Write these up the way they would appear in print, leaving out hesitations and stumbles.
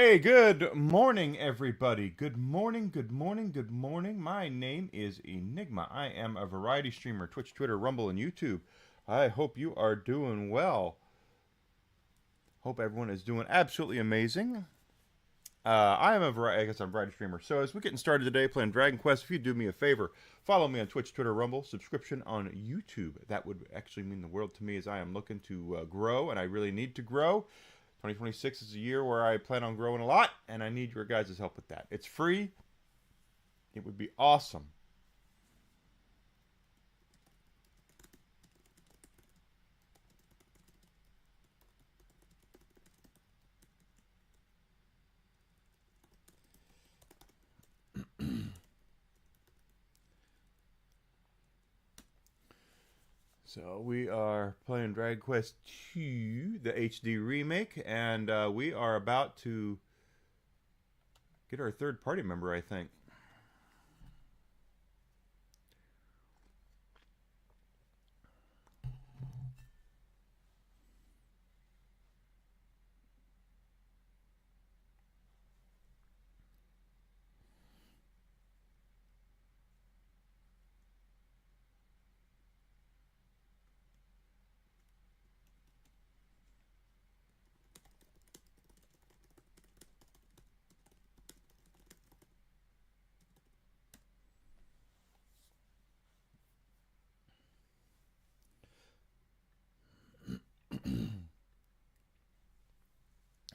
Hey, good morning, everybody. Good morning, good morning, good morning. My name is Enigma. I am a variety streamer, Twitch, Twitter, Rumble, and YouTube. I hope you are doing well. Hope everyone is doing absolutely amazing. I am a variety streamer. So as we're getting started today playing Dragon Quest, if you do me a favor, follow me on Twitch, Twitter, Rumble, subscription on YouTube. That would actually mean the world to me as I am looking to grow, and I really need to grow. 2026 is a year where I plan on growing a lot, and I need your guys' help with that. It's free. It would be awesome. So we are playing Dragon Quest 2, the HD remake, and we are about to get our third party member, I think.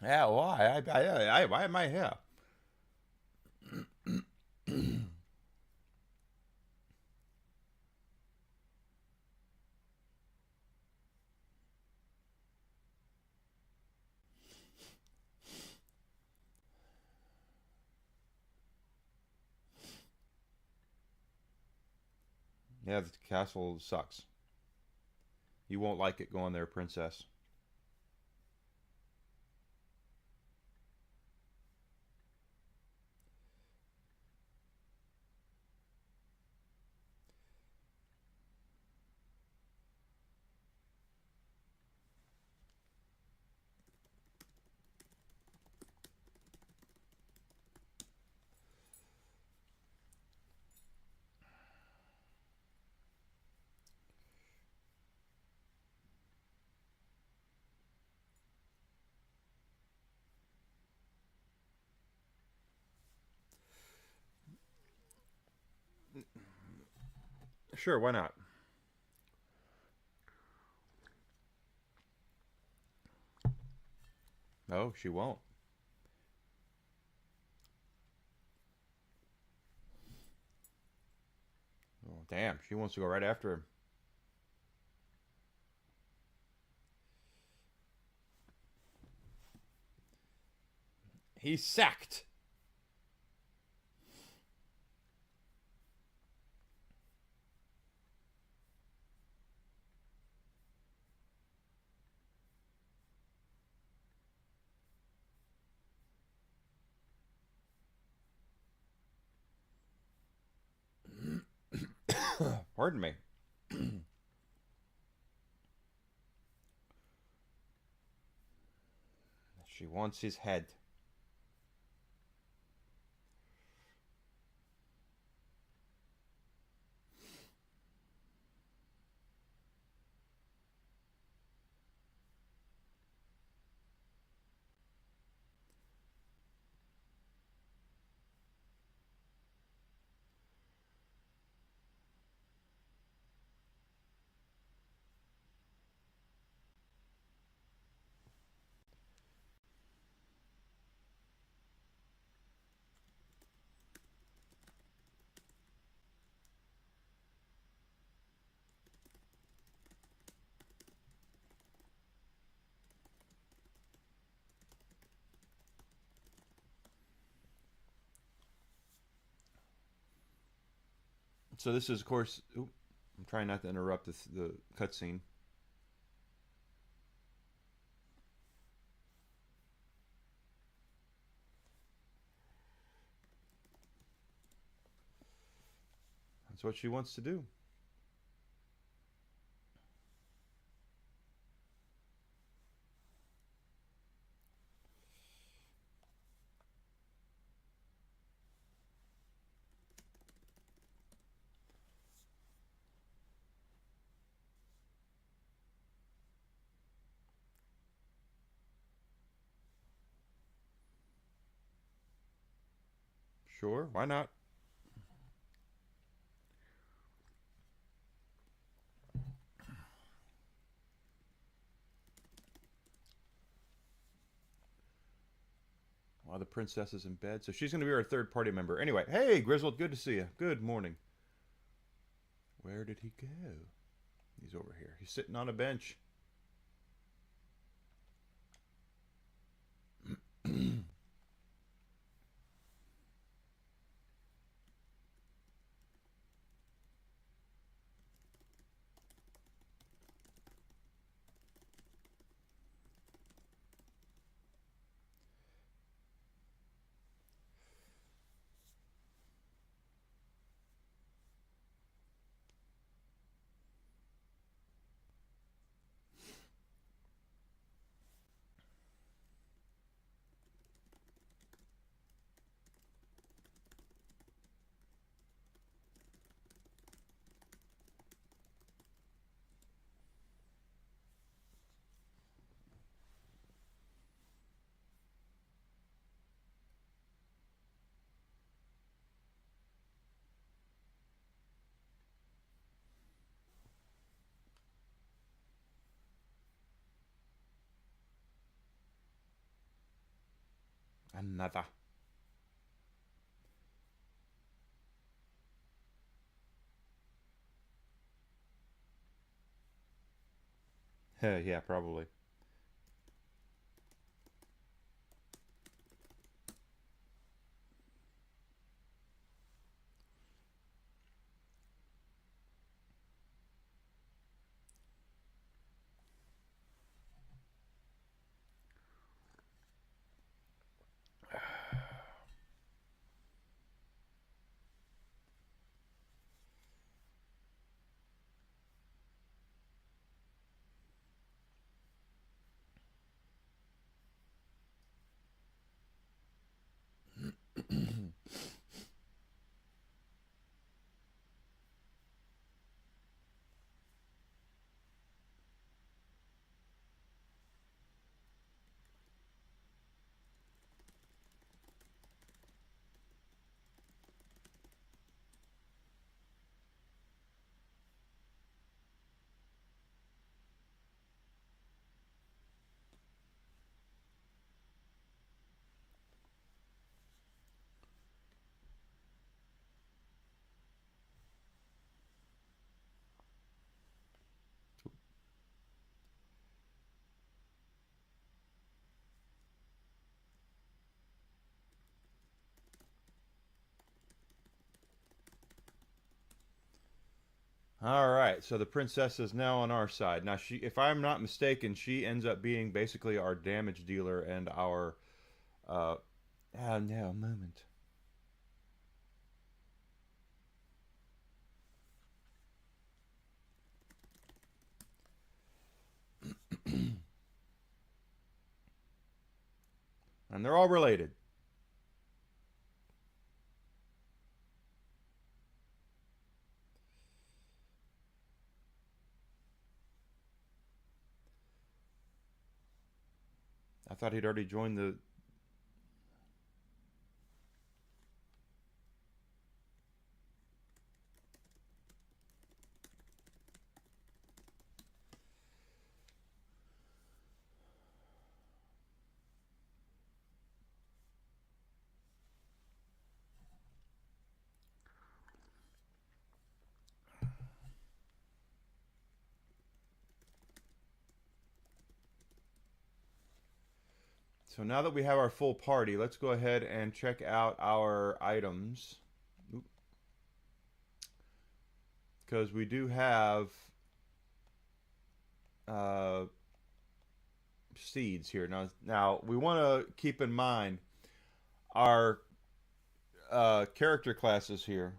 Yeah, why am I here? Yeah, the castle sucks. You won't like it going there, princess. Sure, why not? No, she won't. Oh, damn, she wants to go right after him. He's sacked. Pardon me. She wants his head. So this is, of course. Oop, I'm trying not to interrupt the cutscene. That's what she wants to do. Sure, why not? While the princess is in bed. So she's going to be our third party member. Anyway, hey, Grizzled, good to see you. Good morning. Where did he go? He's over here. He's sitting on a bench. Another. Yeah, probably. All right, so the princess is now on our side. Now, she, if I'm not mistaken, she ends up being basically our damage dealer and our. Oh no, a moment. And they're all related. I thought he'd already joined the. So now that we have our full party, let's go ahead and check out our items. Because we do have uh, seeds here. Now we want to keep in mind our character classes here.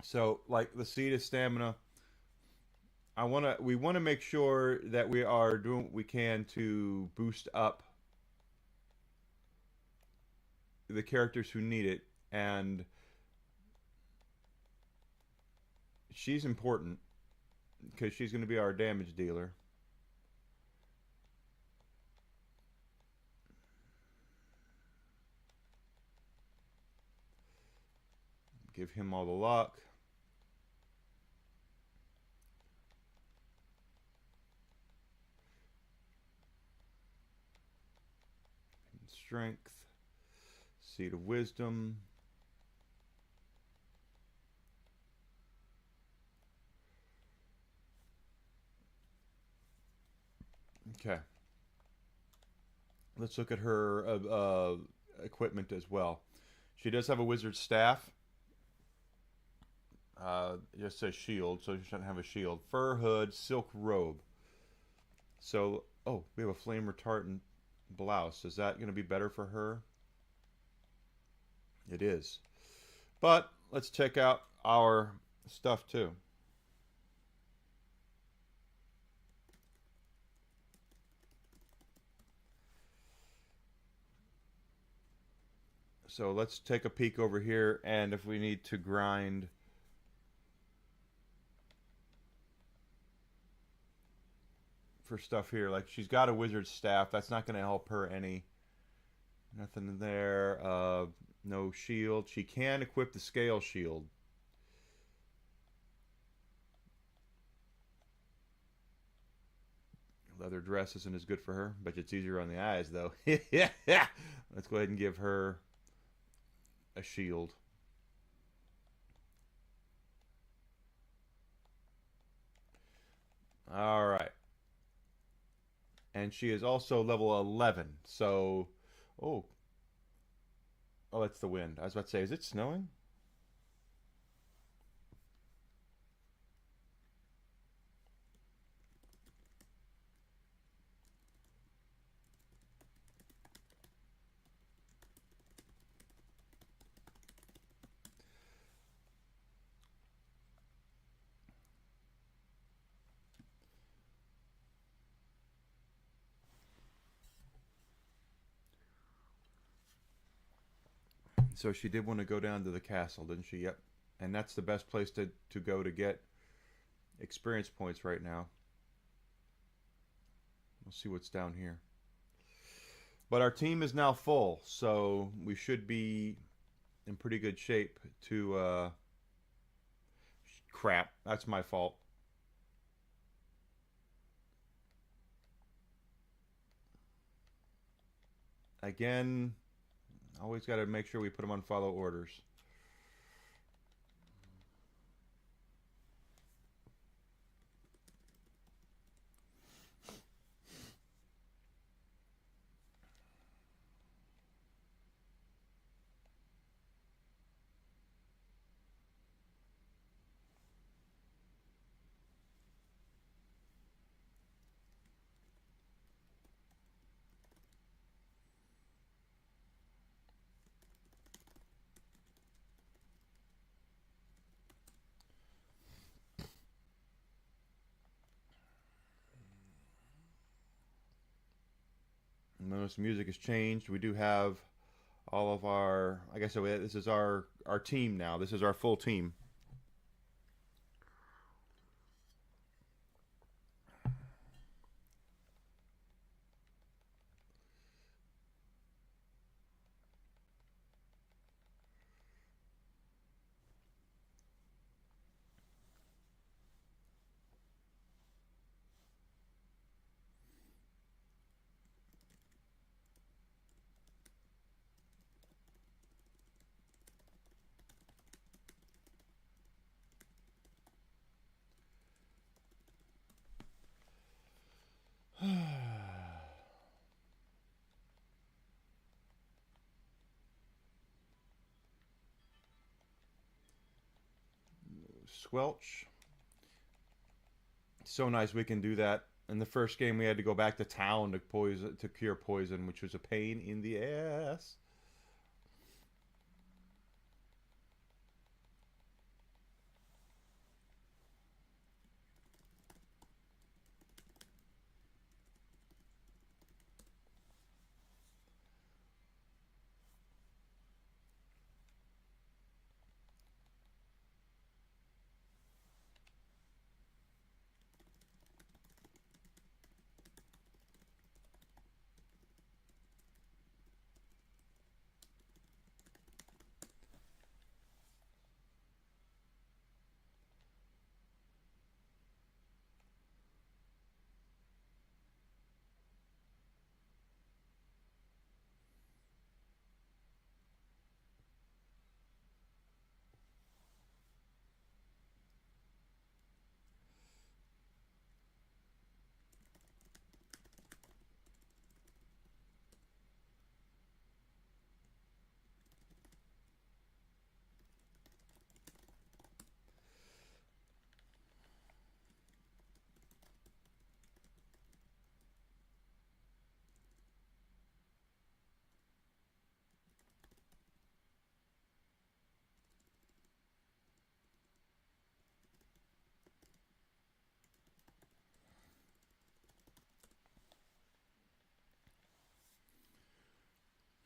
So, like the seed of stamina, we want to make sure that we are doing what we can to boost up the characters who need it, and she's important because she's going to be our damage dealer. Give him all the luck. Strength. Seed of wisdom. Okay. Let's look at her equipment as well. She does have a wizard's staff. It just says shield, so she shouldn't have a shield. Fur hood, silk robe. So, oh, we have a flame retardant blouse. Is that going to be better for her? It is. But let's check out our stuff too. So let's take a peek over here, and if we need to grind for stuff here, like she's got a wizard's staff, that's not going to help her any. Nothing there. No shield. She can equip the scale shield. Leather dress isn't as good for her, but it's easier on the eyes though. Let's go ahead and give her a shield. All right. And she is also level 11. So, oh, that's the wind. I was about to say, is it snowing? So she did want to go down to the castle, didn't she? Yep. And that's the best place to go to get experience points right now. We'll see what's down here. But our team is now full, so we should be in pretty good shape to... crap, that's my fault. Again, always got to make sure we put them on follow orders. Notice music has changed. We do have all of our, I guess this is our team now. This is our full team. Squelch. So nice we can do that. In the first game, we had to go back to town to cure poison, which was a pain in the ass.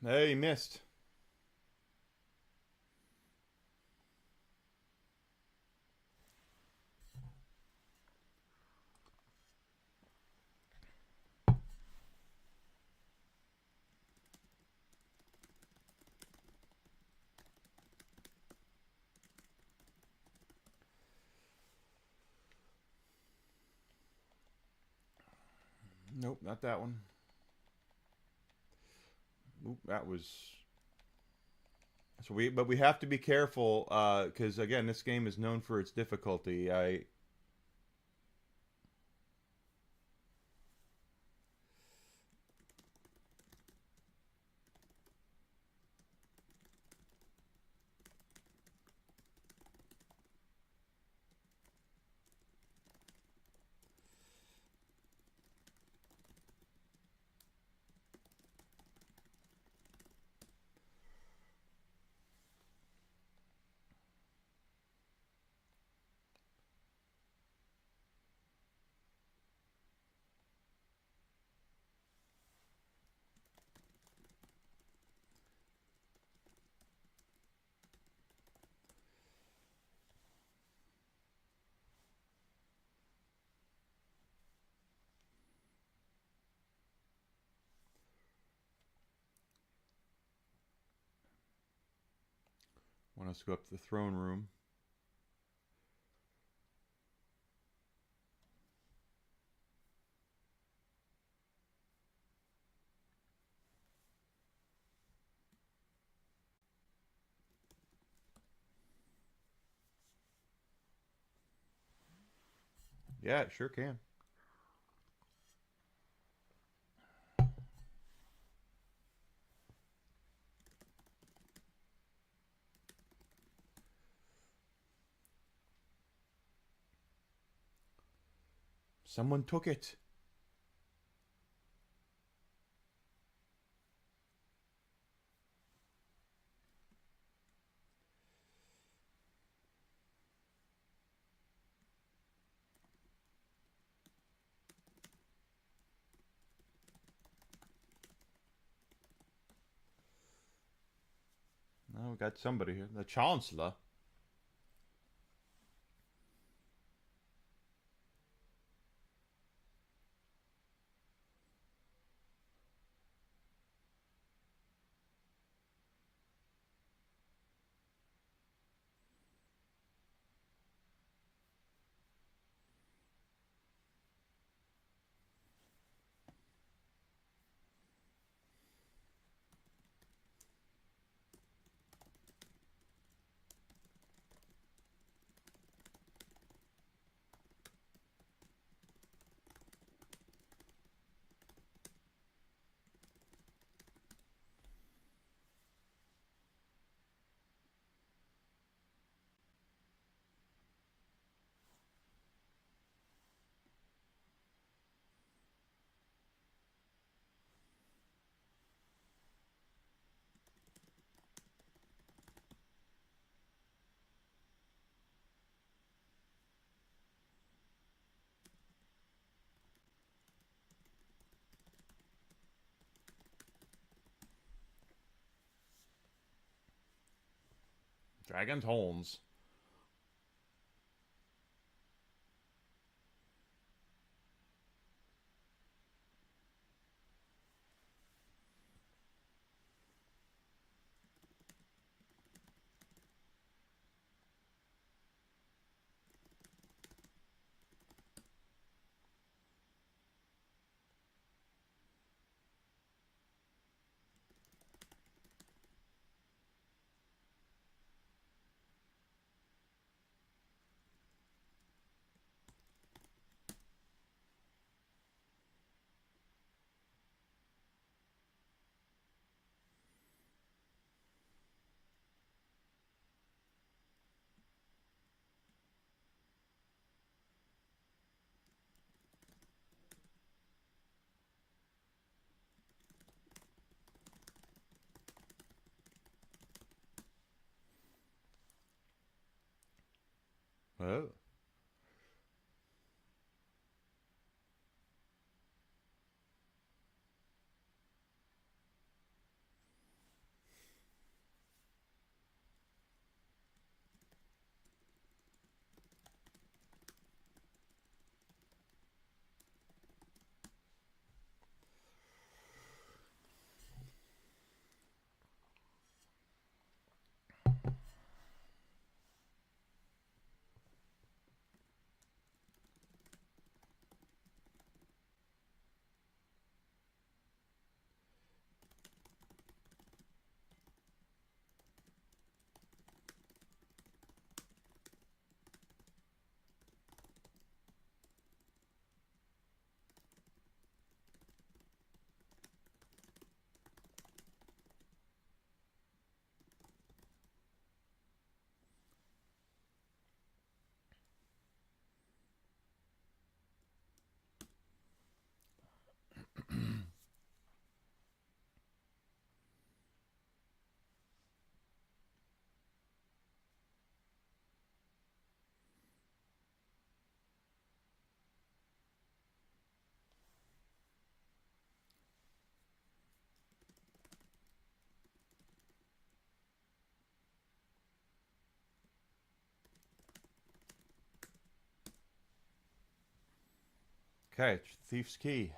Hey, missed. Nope, not that one. Oop, that was. But we have to be careful, because again, this game is known for its difficulty. Want us to go up to the throne room. Yeah, it sure can. Someone took it. Oh, we got somebody here. The Chancellor. Dragon's horns. Oh. Okay, thief's key.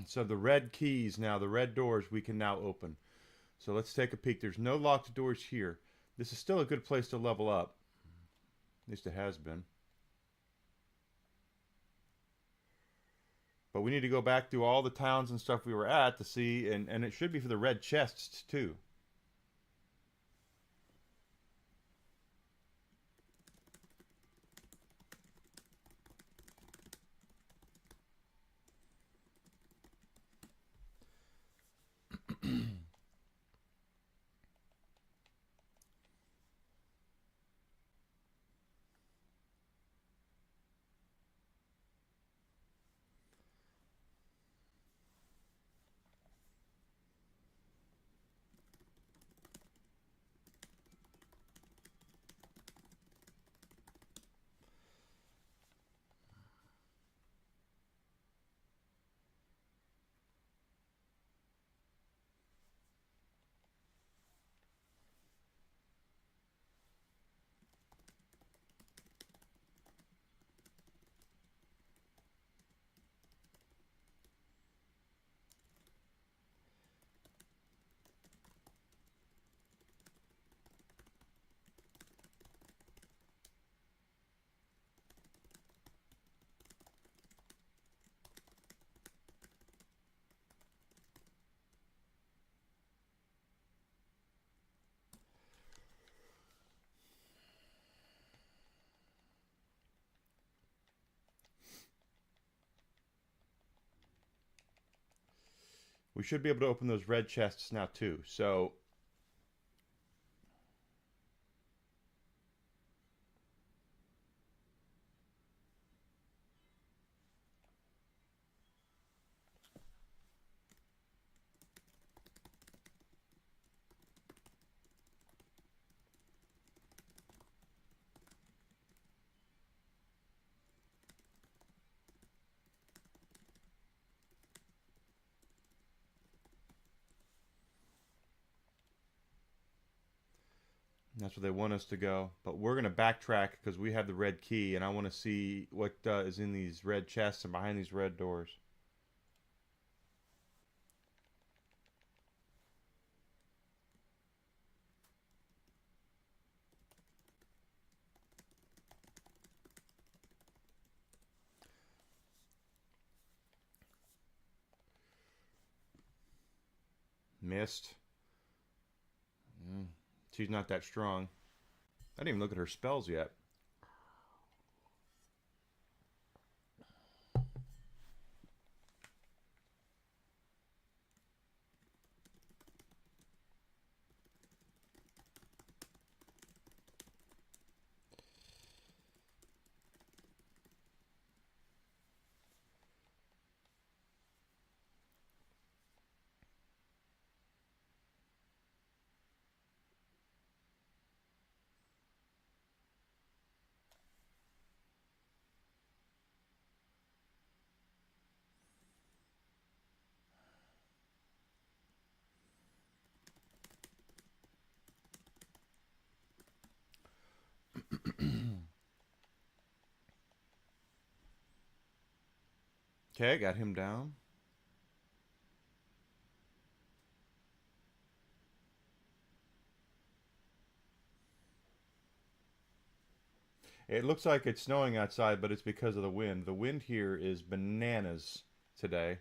So the red keys now, the red doors we can now open. So let's take a peek. There's no locked doors here. This is still a good place to level up. At least it has been. But we need to go back through all the towns and stuff we were at to see, and it should be for the red chests too. We should be able to open those red chests now too. So that's where they want us to go. But we're going to backtrack because we have the red key, and I want to see what is in these red chests and behind these red doors. Missed. She's not that strong. I didn't even look at her spells yet. Okay, got him down. It looks like it's snowing outside, but it's because of the wind. The wind here is bananas today.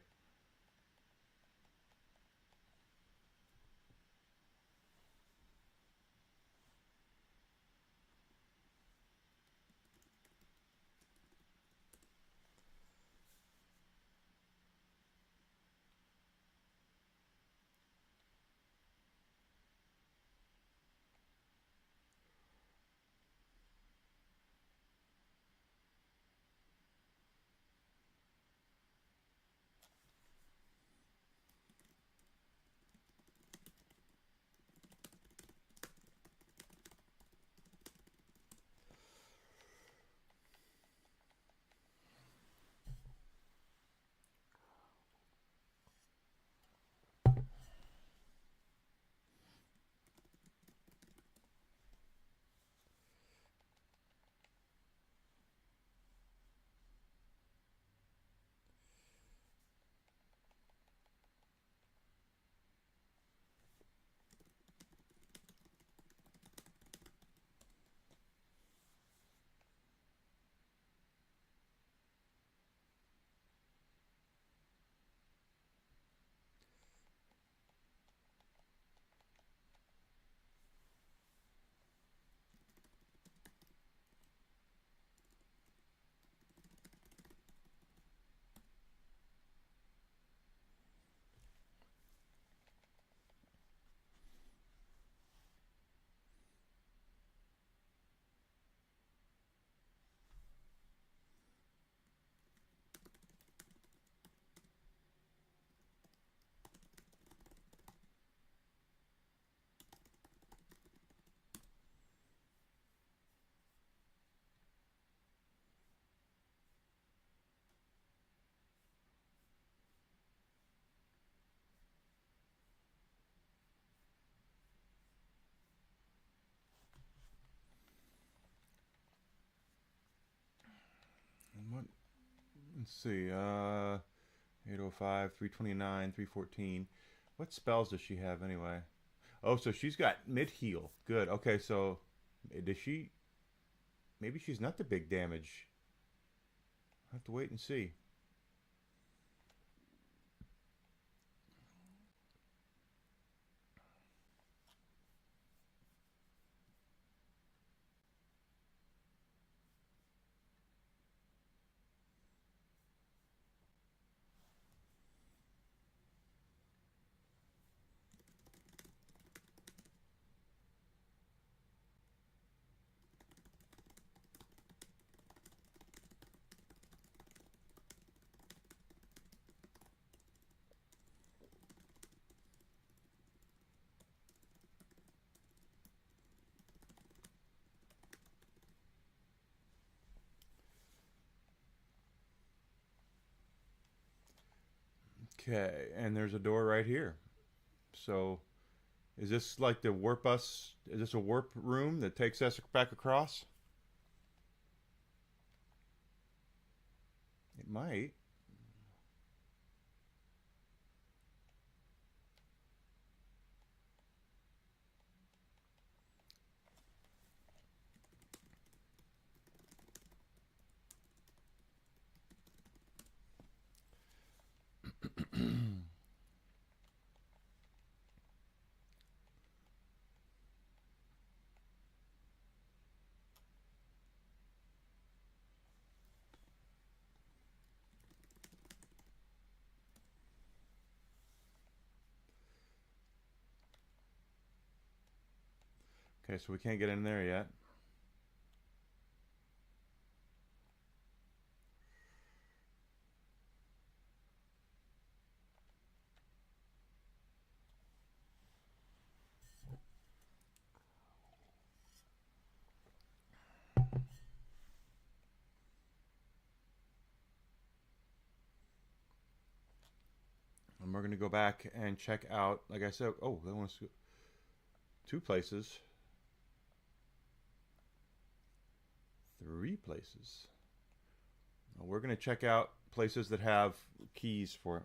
Let's see. 805, 329, 314. What spells does she have anyway? Oh, so she's got mid heal. Good. Okay, so does she? Maybe she's not the big damage. I'll have to wait and see. Okay, and there's a door right here. So, is this like the warp us? Is this a warp room that takes us back across? It might. Okay, so we can't get in there yet. And we're going to go back and check out, like I said, oh, they want us to go two places, three places. We're going to check out places that have keys for it.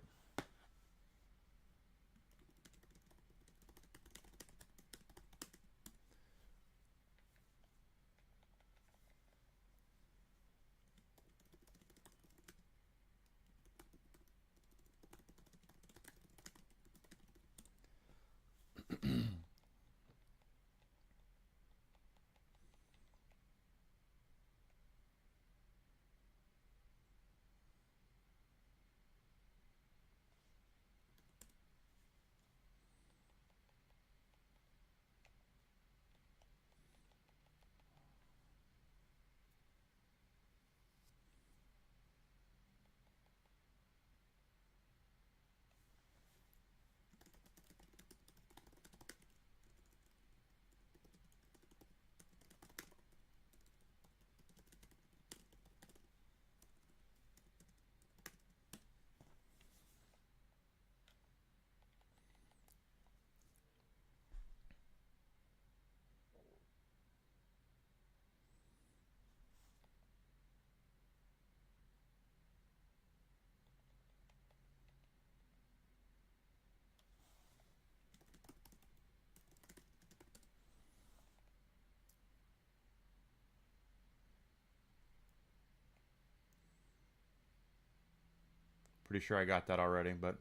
Pretty sure I got that already, but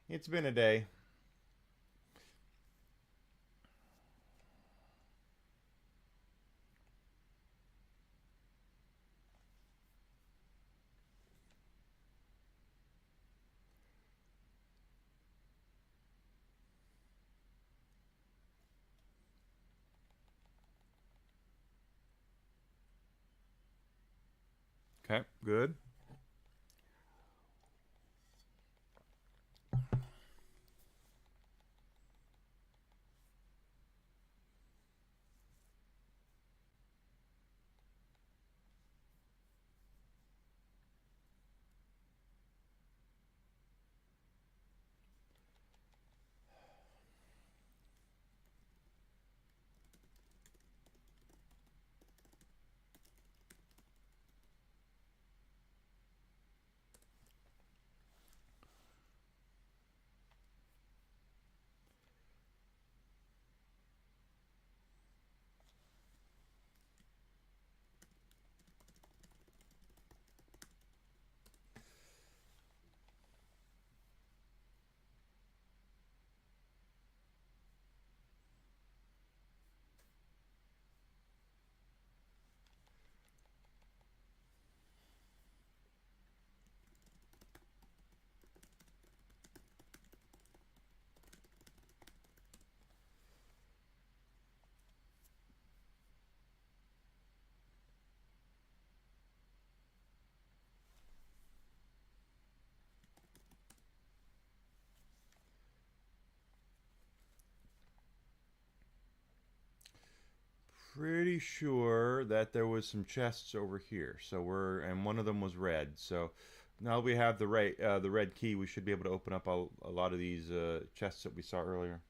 it's been a day. Okay, good. pretty sure that there was some chests over here. So and one of them was red. So now we have the red key. We should be able to open up a lot of these chests that we saw earlier.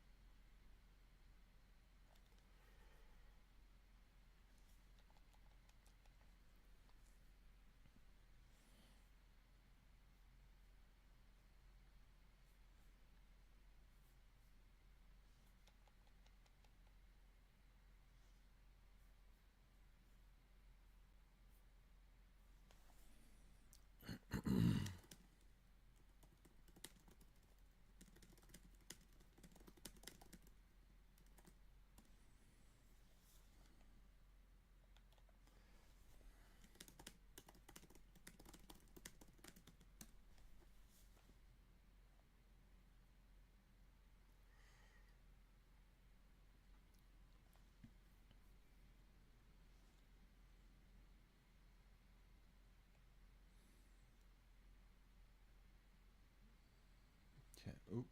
Oop.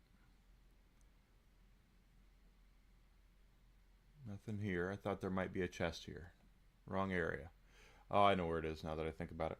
Nothing here. I thought there might be a chest here. Wrong area. Oh, I know where it is now that I think about it.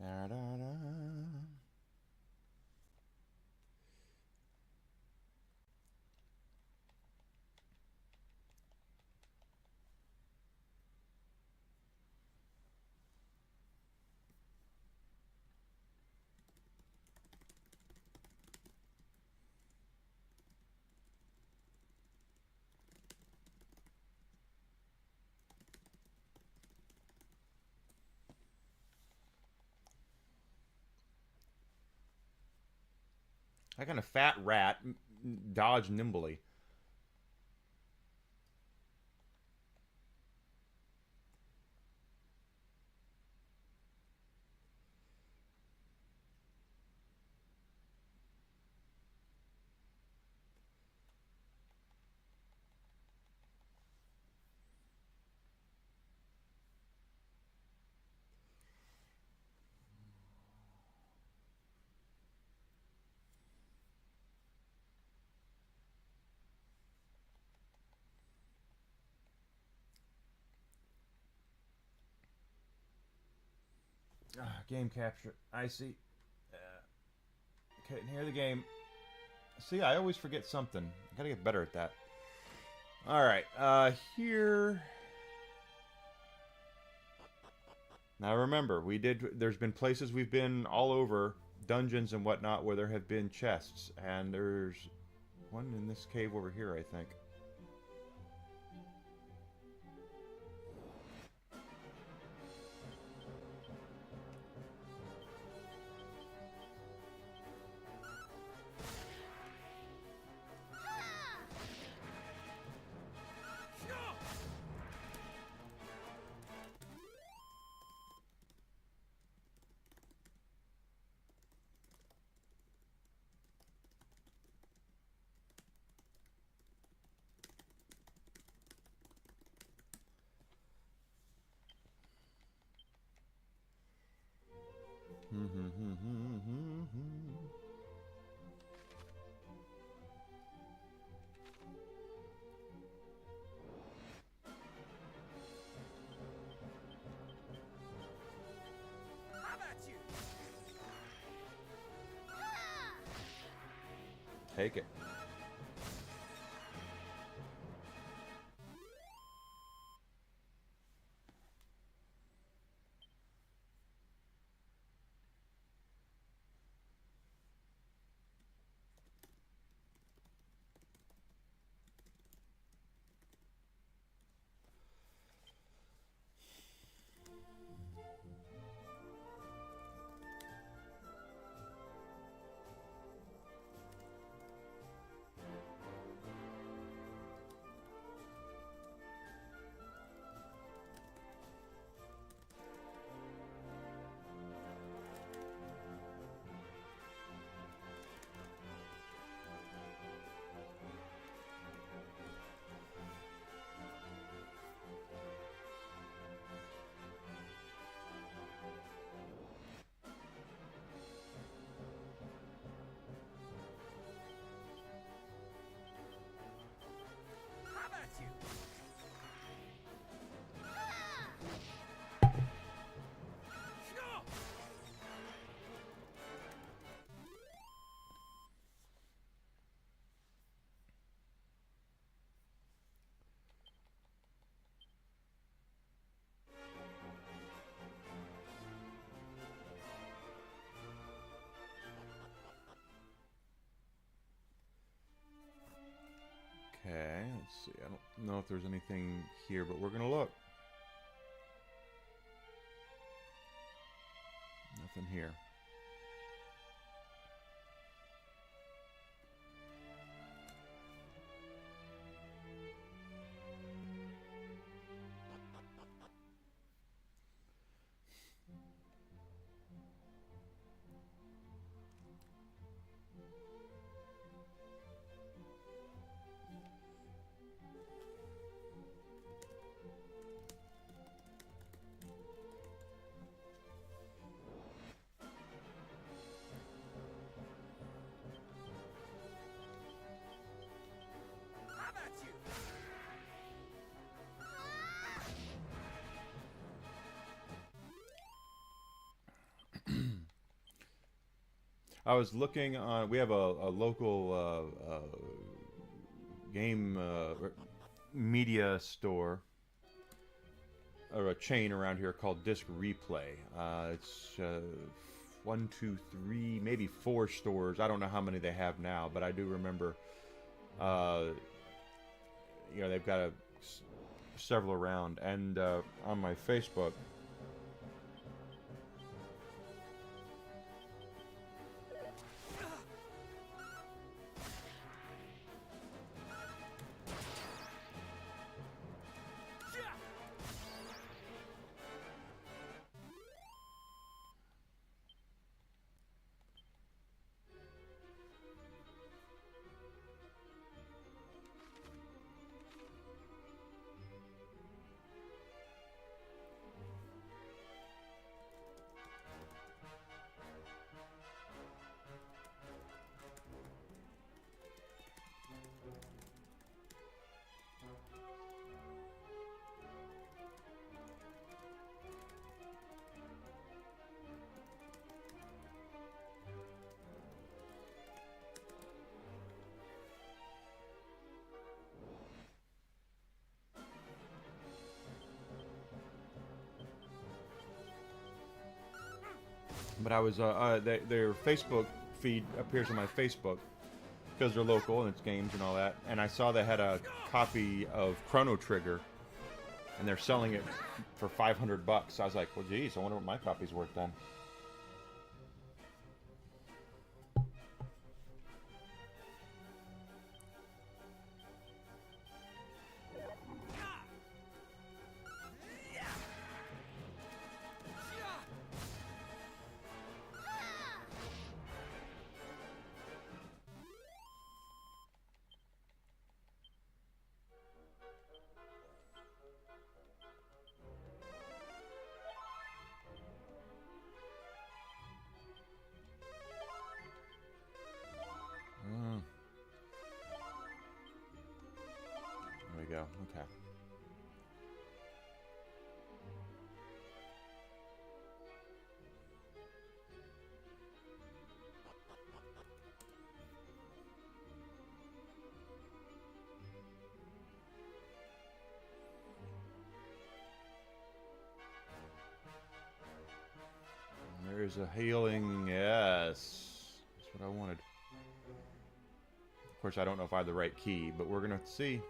Da, da, da. That kind of fat rat dodge nimbly. Game capture. I see. Couldn't hear the game. See, I always forget something. I gotta get better at that. Alright, here... Now remember, there's been places we've been all over, dungeons and whatnot, where there have been chests. And there's one in this cave over here, I think. take it. Okay, let's see. I don't know if there's anything here, but we're going to look. Nothing here. I was looking on. We have a local game media store or a chain around here called Disc Replay. It's 1, 2, 3, maybe 4 stores. I don't know how many they have now, but I do remember. You know, they've got several around, and on my Facebook. But I was their Facebook feed appears on my Facebook because they're local and it's games and all that. And I saw they had a copy of Chrono Trigger, and they're selling it for $500. I was like, well, geez, I wonder what my copy's worth then. There we go. Okay. There's a healing. Yes. That's what I wanted. Of course, I don't know if I have the right key, but we're going to see.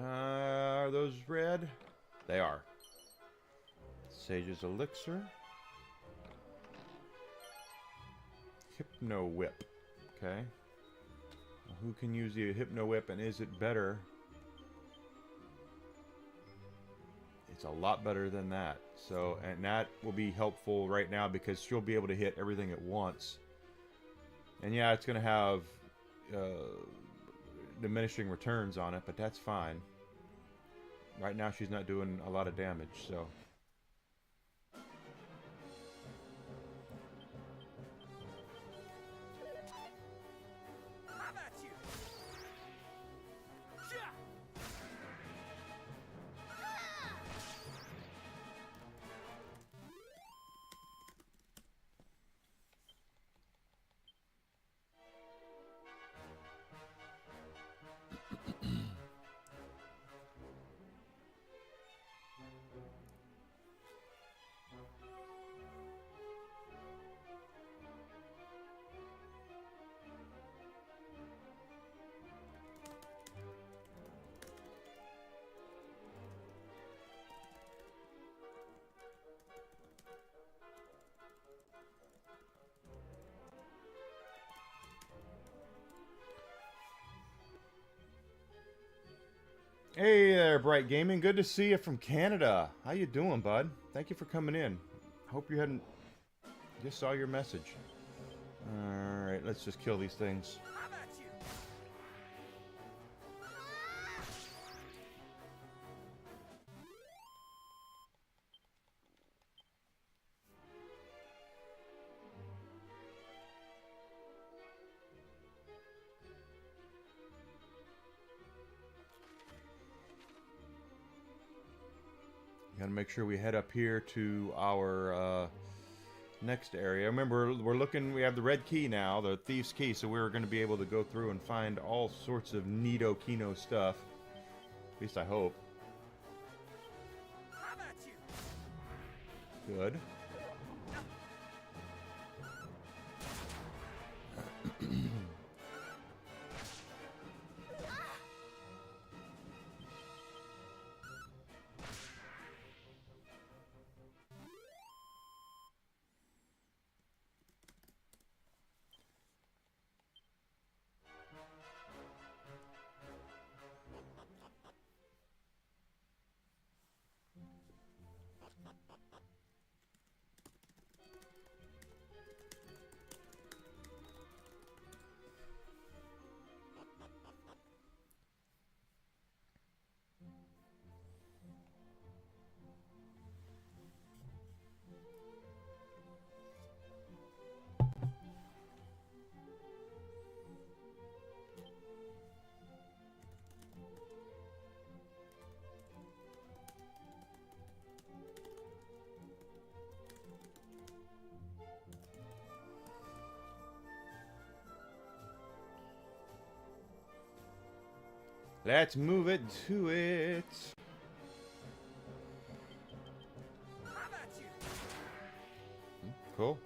Are those red? They are. Sage's Elixir. Hypno Whip. Okay. Who can use the Hypno Whip, and is it better? It's a lot better than that. So, and that will be helpful right now because she'll be able to hit everything at once. And yeah, it's going to have diminishing returns on it, but that's fine. Right now she's not doing a lot of damage, so... Hey there, Bright Gaming. Good to see you from Canada. How you doing, bud? Thank you for coming in. Hope you hadn't... Just saw your message. Alright, let's just kill these things. Gotta make sure we head up here to our next area. Remember, we're looking, we have the red key now, the Thief's Key, so we're going to be able to go through and find all sorts of neato kino stuff. At least I hope. Good. Let's move it to it. Cool.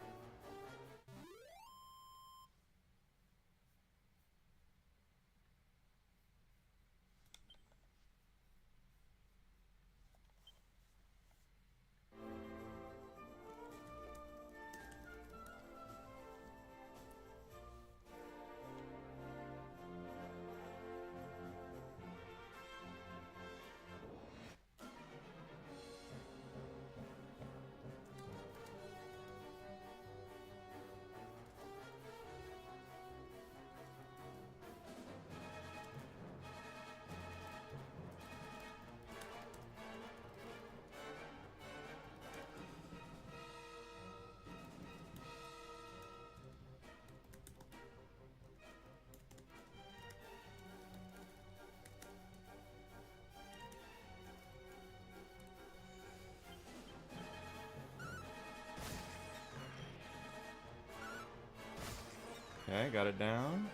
Okay, got it down.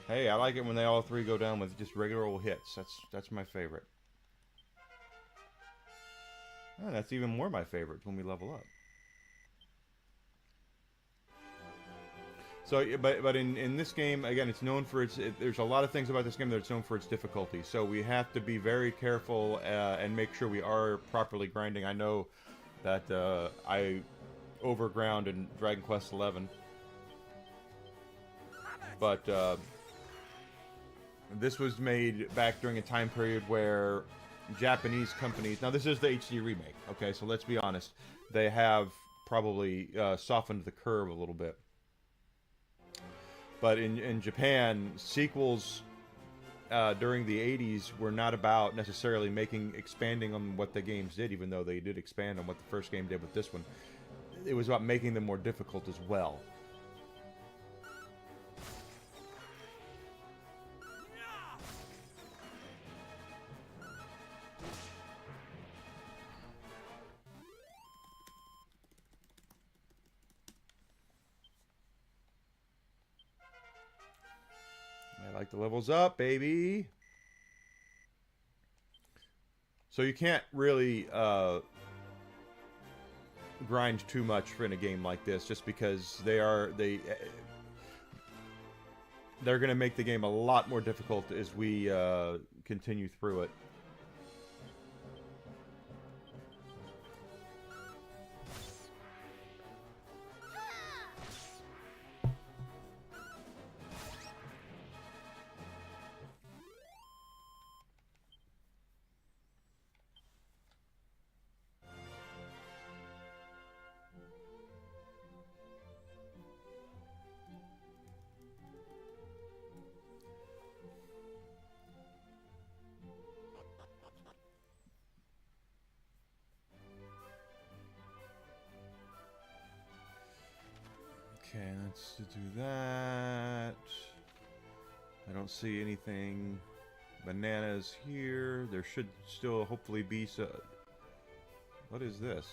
Hey, I like it when they all three go down with just regular old hits. That's my favorite. Oh, that's even more my favorite when we level up. So, but in this game, again, it's known for there's a lot of things about this game that it's known for its difficulty. So we have to be very careful and make sure we are properly grinding. I know that I overground in Dragon Quest XI, but this was made back during a time period where Japanese companies. Now this is the HD remake. Okay, so let's be honest. They have probably softened the curve a little bit. But in Japan, sequels during the 80s were not about necessarily expanding on what the games did, even though they did expand on what the first game did with this one. It was about making them more difficult as well. I like the levels up, baby. So you can't really grind too much in a game like this, just because they're going to make the game a lot more difficult as we continue through it. Okay, let's do that. I don't see anything. Bananas here. There should still hopefully be some. What is this?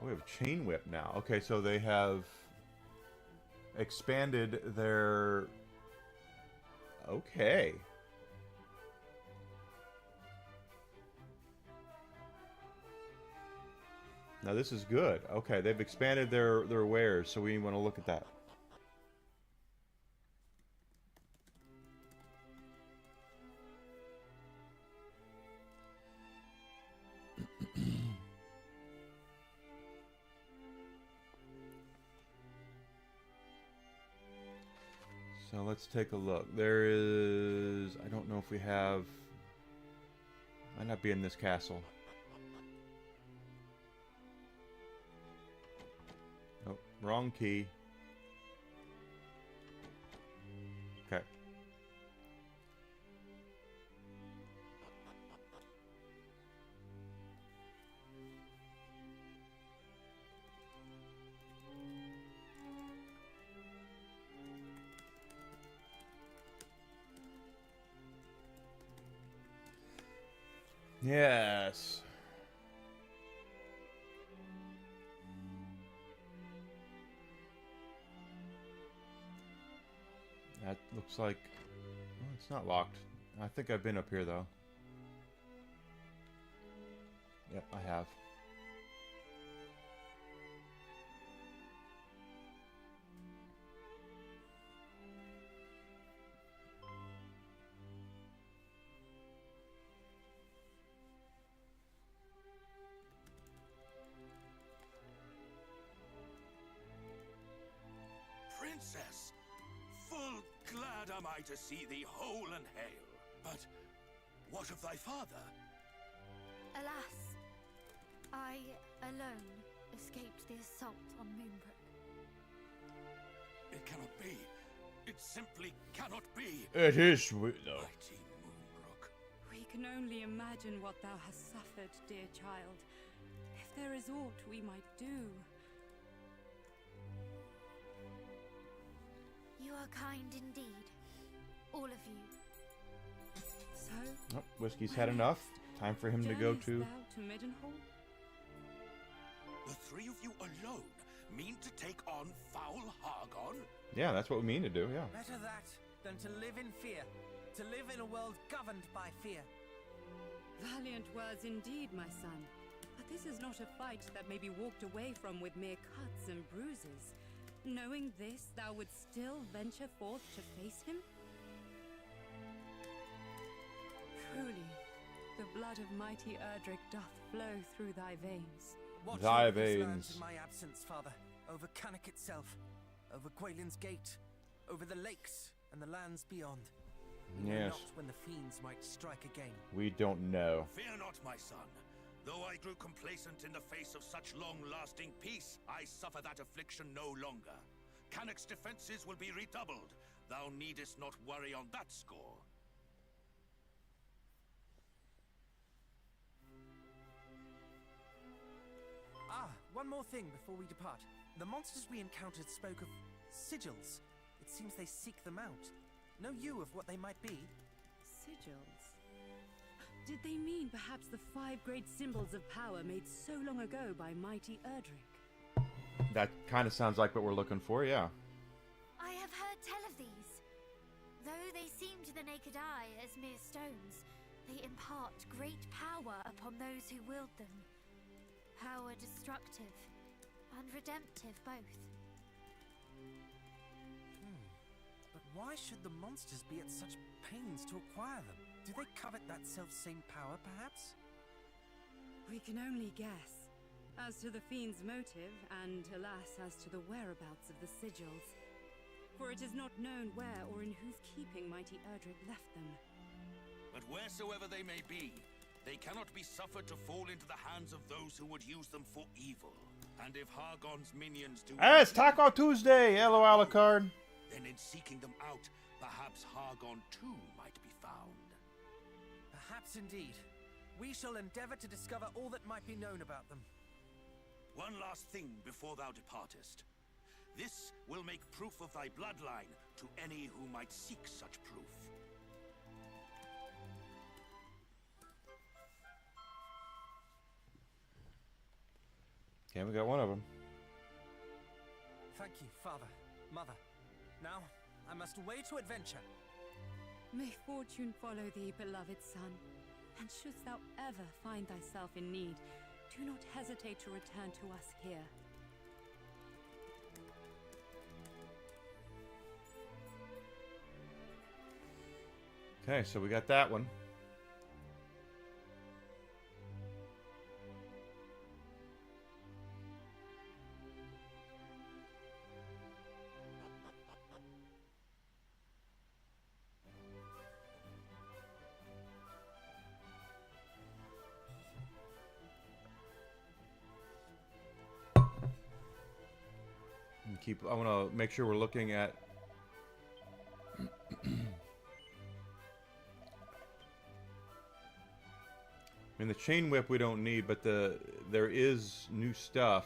Oh, we have a chain whip now. Okay, so they have expanded their. Okay. Now this is good. Okay, they've expanded their wares, so we want to look at that. So let's take a look. There is... I don't know if we have... Might not be in this castle. Oh, wrong key. Okay. Yes. That looks like... Well, it's not locked. I think I've been up here, though. Yep, I have. Princess, full glad am I to see thee whole and hale. But what of thy father? Alas, I alone escaped the assault on Moonbrook. It cannot be. It simply cannot be. It is sweet, though. Mighty Moonbrook. We can only imagine what thou hast suffered, dear child. If there is aught we might do. You are kind indeed, all of you. So, Oh, Whiskey's had enough. Time for him to go to... journeyest thou to Midenhall? The three of you alone mean to take on foul Hargon? Yeah, that's what we mean to do, yeah. Better that than to live in fear. To live in a world governed by fear. Valiant words indeed, my son. But this is not a fight that may be walked away from with mere cuts and bruises. Knowing this, thou would still venture forth to face him? Truly, the blood of mighty Erdrick doth flow through thy veins. Watch Thy over these veins. lands in my absence, father. Over Cannock itself, over Quaylin's Gate, over the lakes and the lands beyond. We know Yes. not when the fiends might strike again. We don't know. Fear not, my son. Though I grew complacent in the face of such long-lasting peace, I suffer that affliction no longer. Cannock's defenses will be redoubled. Thou needest not worry on that score. Ah, one more thing before we depart. The monsters we encountered spoke of sigils. It seems they seek them out. Know you of what they might be? Sigils? Did they mean perhaps the 5 great symbols of power made so long ago by mighty Erdrick? That kind of sounds like what we're looking for, yeah. I have heard tell of these. Though they seem to the naked eye as mere stones, they impart great power upon those who wield them. Power destructive and redemptive both. But why should the monsters be at such pains to acquire them? Do they covet that self-same power, perhaps? We can only guess. As to the fiend's motive, and alas, as to the whereabouts of the sigils. For it is not known where or in whose keeping mighty Erdrick left them. But wheresoever they may be, they cannot be suffered to fall into the hands of those who would use them for evil. And if Hargon's minions do... Hey, it's Taco Tuesday! Hello, Alucard. Then in seeking them out, perhaps Hargon too might be found. Perhaps indeed. We shall endeavor to discover all that might be known about them. One last thing before thou departest. This will make proof of thy bloodline to any who might seek such proof. Okay, we got one of them. Thank you, father, mother. Now, I must away to adventure. May fortune follow thee, beloved son. And shouldst thou ever find thyself in need, do not hesitate to return to us here. Okay, so we got that one. I want to make sure we're looking at I mean, the chain whip we don't need, but there is new stuff.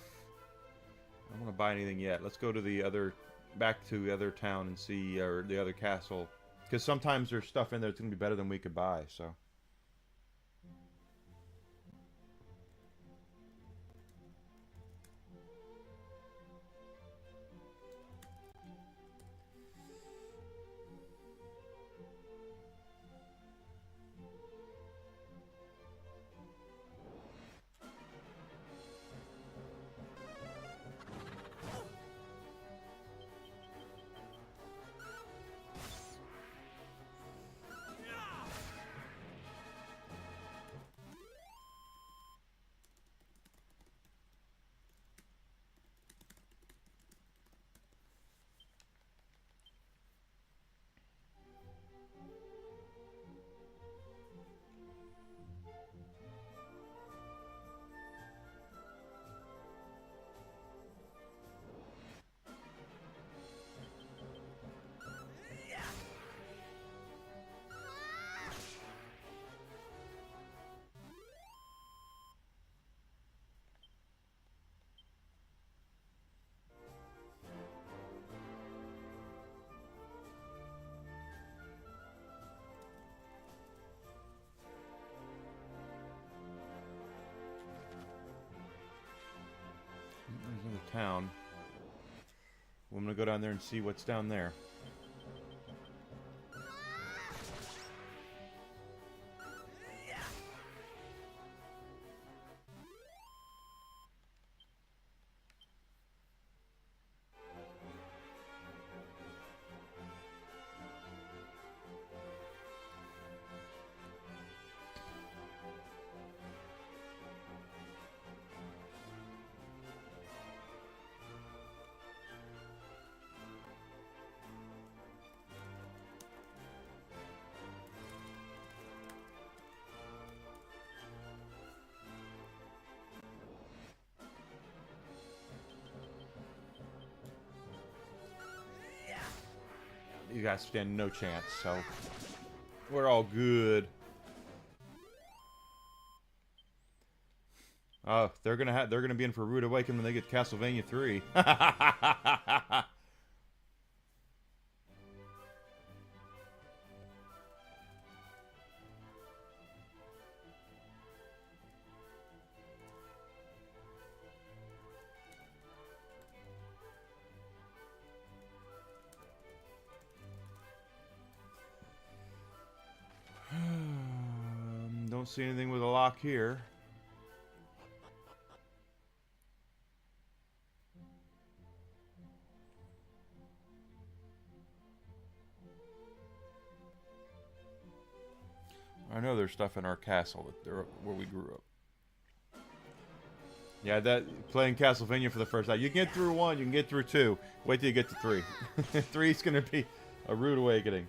I don't want to buy anything yet. Let's go to back to the other town and see, or the other castle, because sometimes there's stuff in there that's gonna be better than we could buy. So. town. I'm gonna go down there and see what's down there. You guys stand no chance, so we're all good. Oh, they're gonna be in for a rude awakening when they get Castlevania 3. Don't see anything with a lock here. I know there's stuff in our castle where we grew up. Yeah, that playing Castlevania for the first time. You can get through 1, you can get through 2. Wait till you get to 3. 3's gonna be a rude awakening.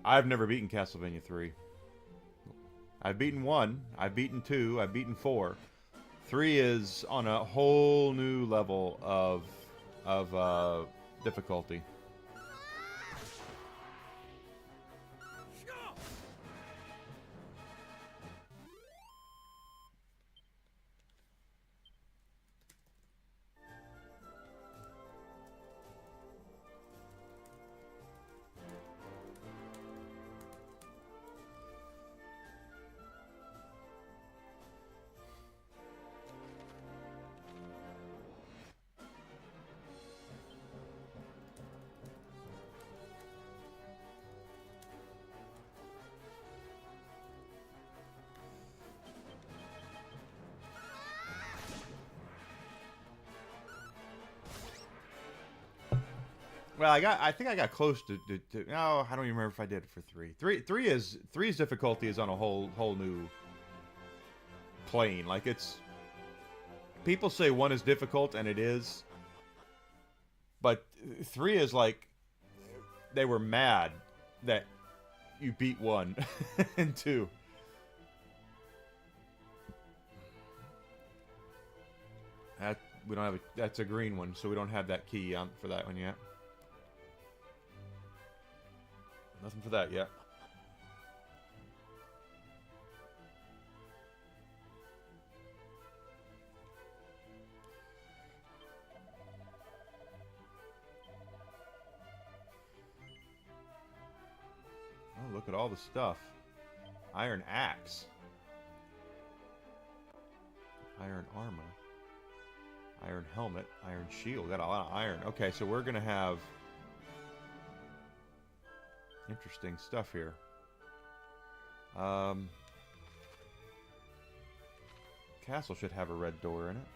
I've never beaten Castlevania 3. I've beaten 1, I've beaten 2, I've beaten 4. 3 is on a whole new level of difficulty. Well, I think I got close to no, I don't even remember if I did it for 3. 3's difficulty is on a whole new plane. Like, it's, people say 1 is difficult, and it is, but 3 is like they were mad that you beat 1 and 2. That we don't have that's a green one, so we don't have that key on for that one yet. Nothing for that yet. Oh, look at all the stuff. Iron axe. Iron armor. Iron helmet. Iron shield. Got a lot of iron. Okay, so we're going to have interesting stuff here. Castle should have a red door in it.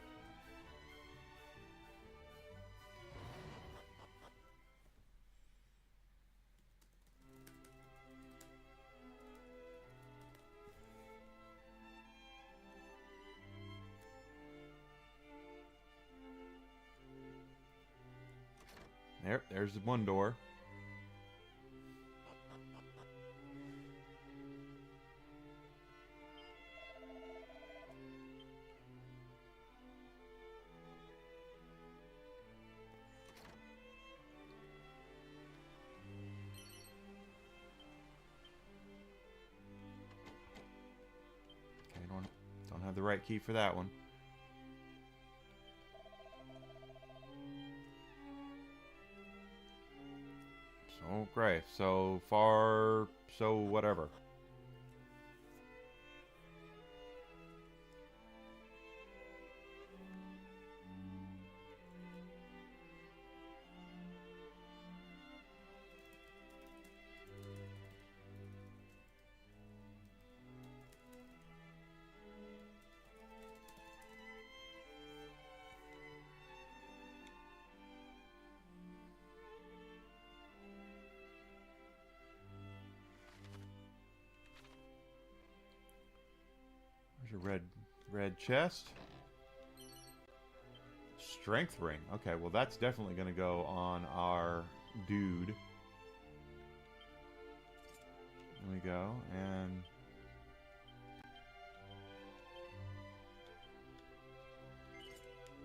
There's the one door. Okay, don't have the right key for that one. So great. So far, so whatever. There's a red chest. Strength ring. Okay, well that's definitely going to go on our dude. There we go, and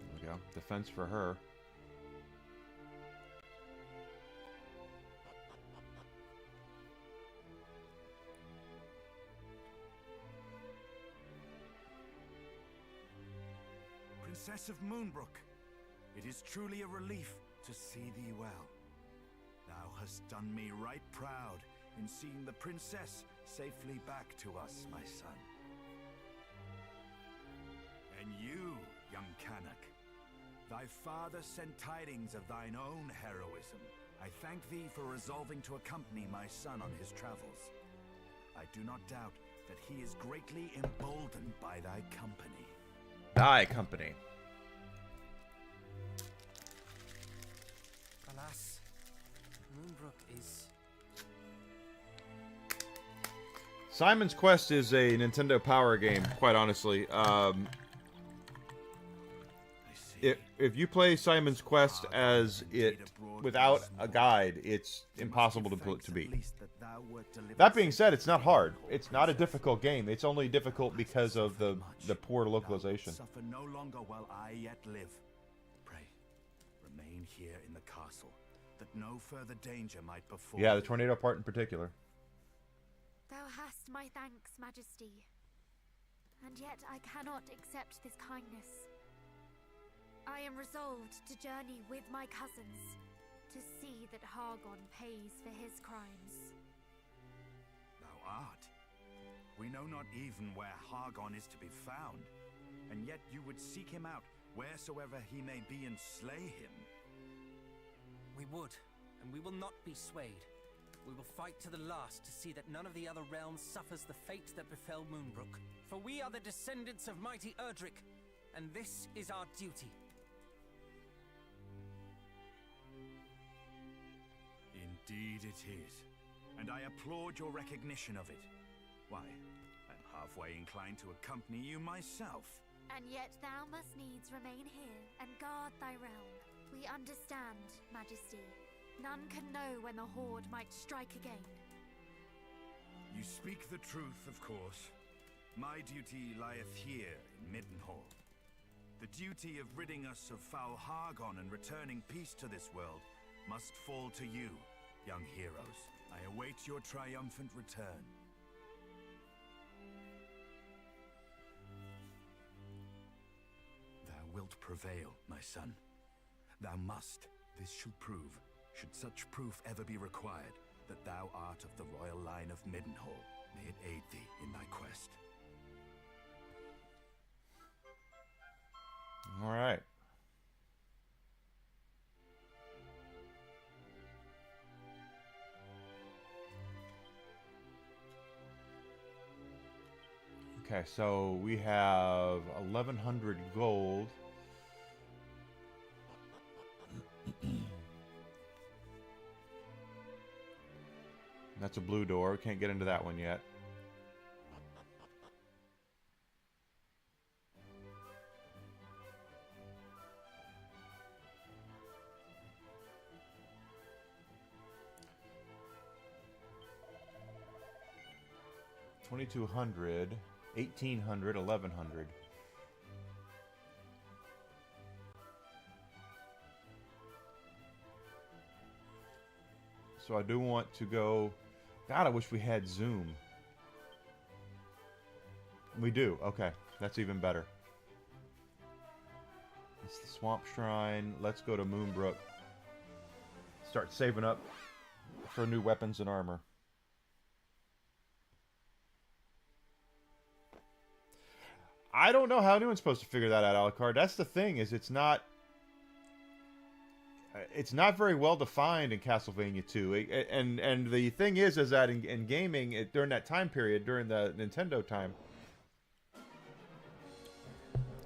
there we go. Defense for her. Princess of Moonbrook, it is truly a relief to see thee well. Thou hast done me right proud in seeing the princess safely back to us, my son. And you, young Canuck, thy father sent tidings of thine own heroism. I thank thee for resolving to accompany my son on his travels. I do not doubt that he is greatly emboldened by thy company. Thy company. Alas, Moonbrook is... Simon's Quest is a Nintendo Power game, quite honestly. If you play Simon's Quest as it without a guide, it's impossible to beat. That being said, it's not hard. It's not a difficult game. It's only difficult because of the poor localization. Suffer no longer while I yet live. Pray, remain here in the castle, that no further danger might befall. Yeah, the tornado part in particular. Thou hast my thanks, Majesty. And yet I cannot accept this kindness. I am resolved to journey with my cousins, to see that Hargon pays for his crimes. Thou art. We know not even where Hargon is to be found, and yet you would seek him out wheresoever he may be and slay him. We would, and we will not be swayed. We will fight to the last to see that none of the other realms suffers the fate that befell Moonbrook. For we are the descendants of mighty Erdrick, and this is our duty. Indeed it is, and I applaud your recognition of it. Why, I'm halfway inclined to accompany you myself. And yet thou must needs remain here and guard thy realm. We understand, Majesty. None can know when the Horde might strike again. You speak the truth, of course. My duty lieth here in Middenhall. The duty of ridding us of foul Hargon and returning peace to this world must fall to you, young heroes. I await your triumphant return. Thou wilt prevail, my son. Thou must. This should prove, should such proof ever be required, that thou art of the royal line of Middenhall. May it aid thee in thy quest. All right. Okay, so we have 1,100 gold. That's a blue door. Can't get into that one yet. 2200, 1800, 1100. So I do want to go... God, I wish we had Zoom. We do. Okay. That's even better. It's the Swamp Shrine. Let's go to Moonbrook. Start saving up for new weapons and armor. I don't know how anyone's supposed to figure that out, Alucard. That's the thing, is it's not very well defined in Castlevania 2. And the thing is that in gaming, during that time period, during the Nintendo time,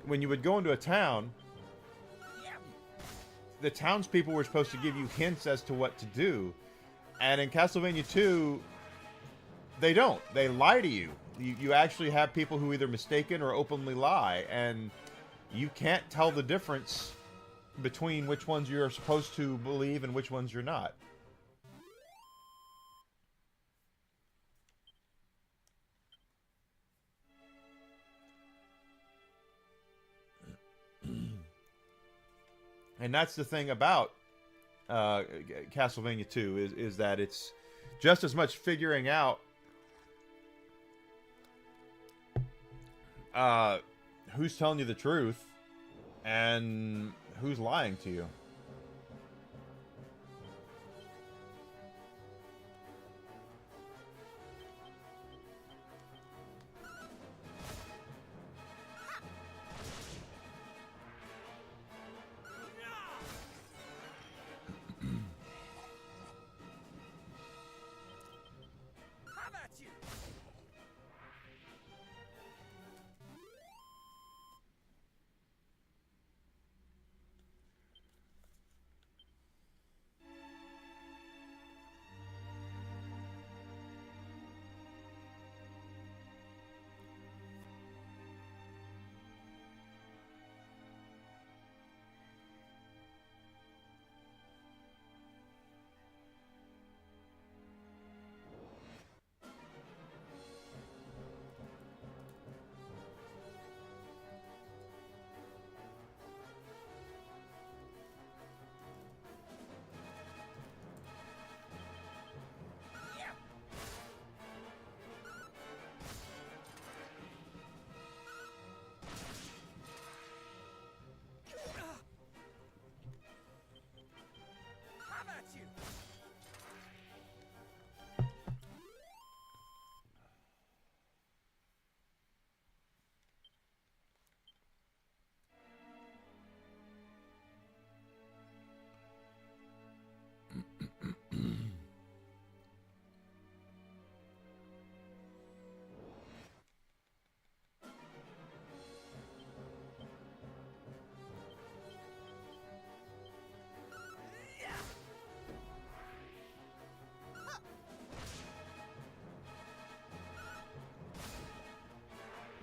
when you would go into a town, the townspeople were supposed to give you hints as to what to do. And in Castlevania 2, they don't. They lie to you. You actually have people who either mistaken or openly lie. And you can't tell the difference between which ones you're supposed to believe and which ones you're not. And that's the thing about Castlevania 2 is that it's just as much figuring out who's telling you the truth and who's lying to you.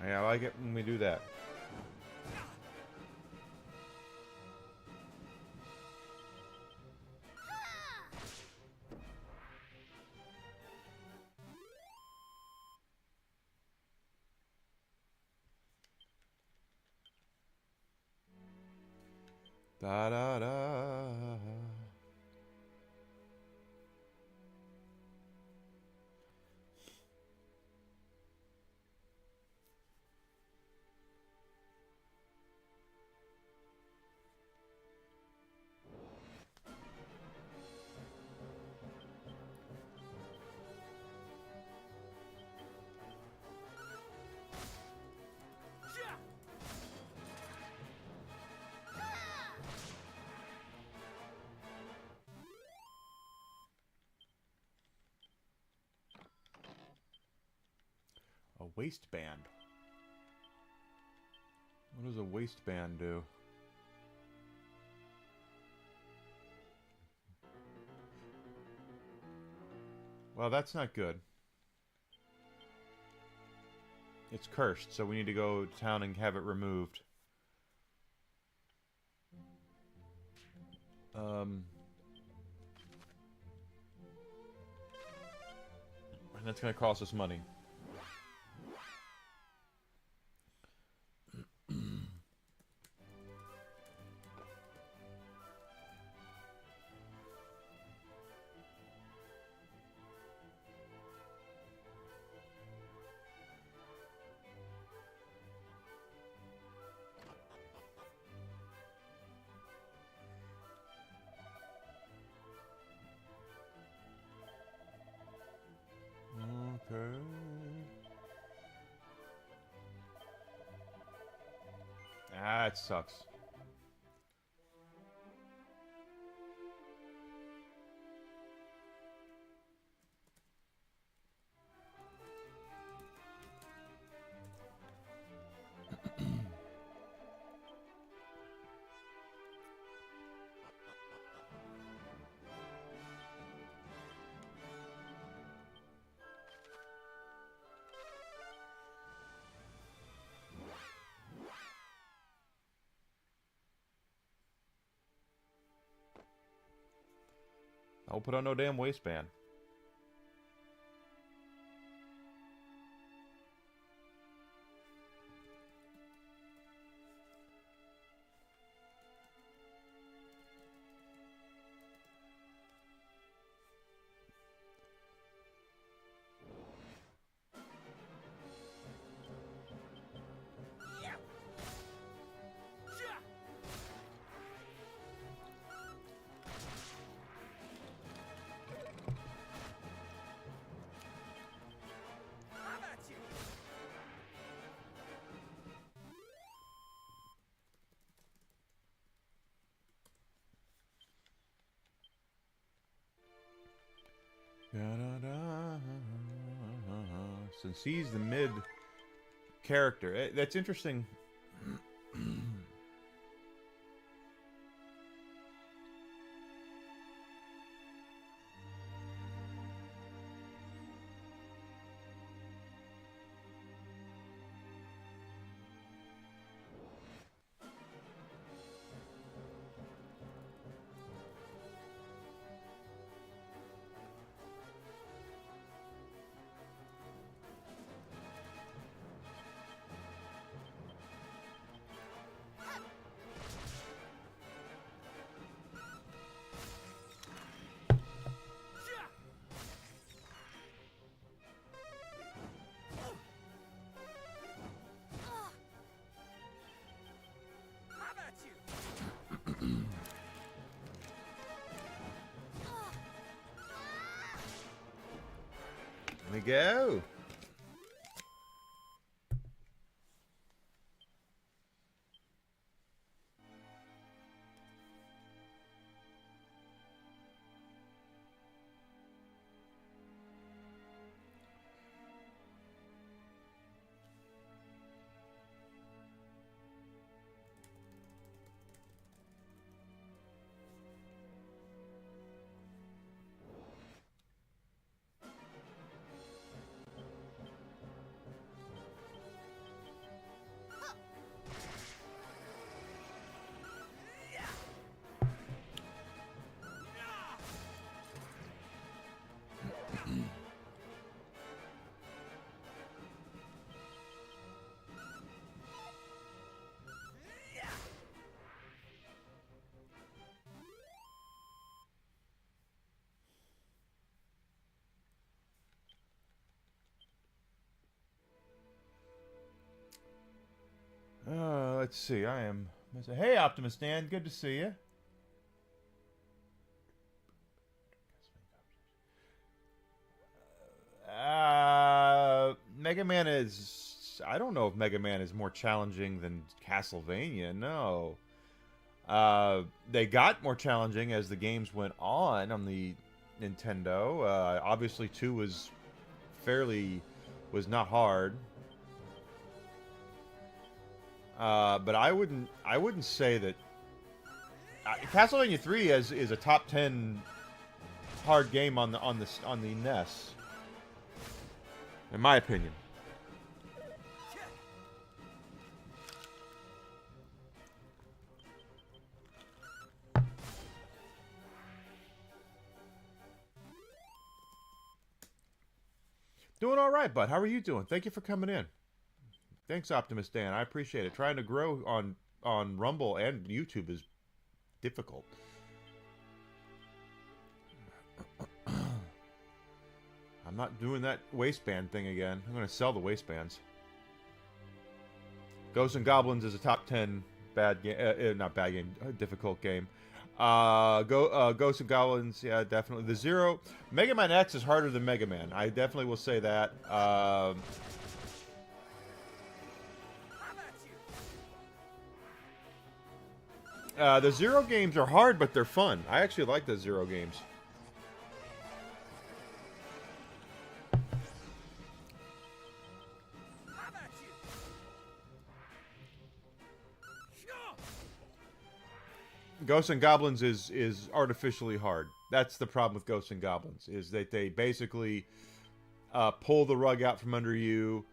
Yeah, I like it when we do that. Da da da. A waistband. What does a waistband do? Well, that's not good. It's cursed, so we need to go to town and have it removed. And that's going to cost us money. Ah, it sucks. I'll put on no damn waistband. Since he's the mid character, that's interesting. Let me go. Let's see. I am. Hey, Optimus Dan. Good to see you. Mega Man is. I don't know if Mega Man is more challenging than Castlevania. No. They got more challenging as the games went on the Nintendo. Obviously, 2 was not hard. But I wouldn't say that Castlevania 3 is a top 10 hard game on the NES, in my opinion. Doing all right, bud. How are you doing? Thank you for coming in. Thanks, Optimus Dan. I appreciate it. Trying to grow on Rumble and YouTube is difficult. I'm not doing that waistband thing again. I'm going to sell the waistbands. Ghosts and Goblins is a top 10 bad game, not bad game, difficult game. Ghosts and Goblins, yeah, definitely. The Zero, Mega Man X is harder than Mega Man. I definitely will say that. The Zero games are hard, but they're fun. I actually like the Zero games. Ghosts and Goblins is artificially hard. That's the problem with Ghosts and Goblins, is that they basically pull the rug out from under you.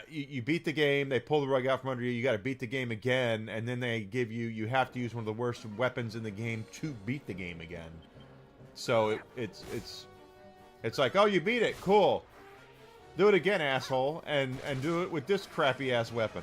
You beat the game, they pull the rug out from under you, you got to beat the game again, and then they give you, you have to use one of the worst weapons in the game to beat the game again. So it's like, oh, you beat it, cool. Do it again, asshole, and do it with this crappy ass weapon.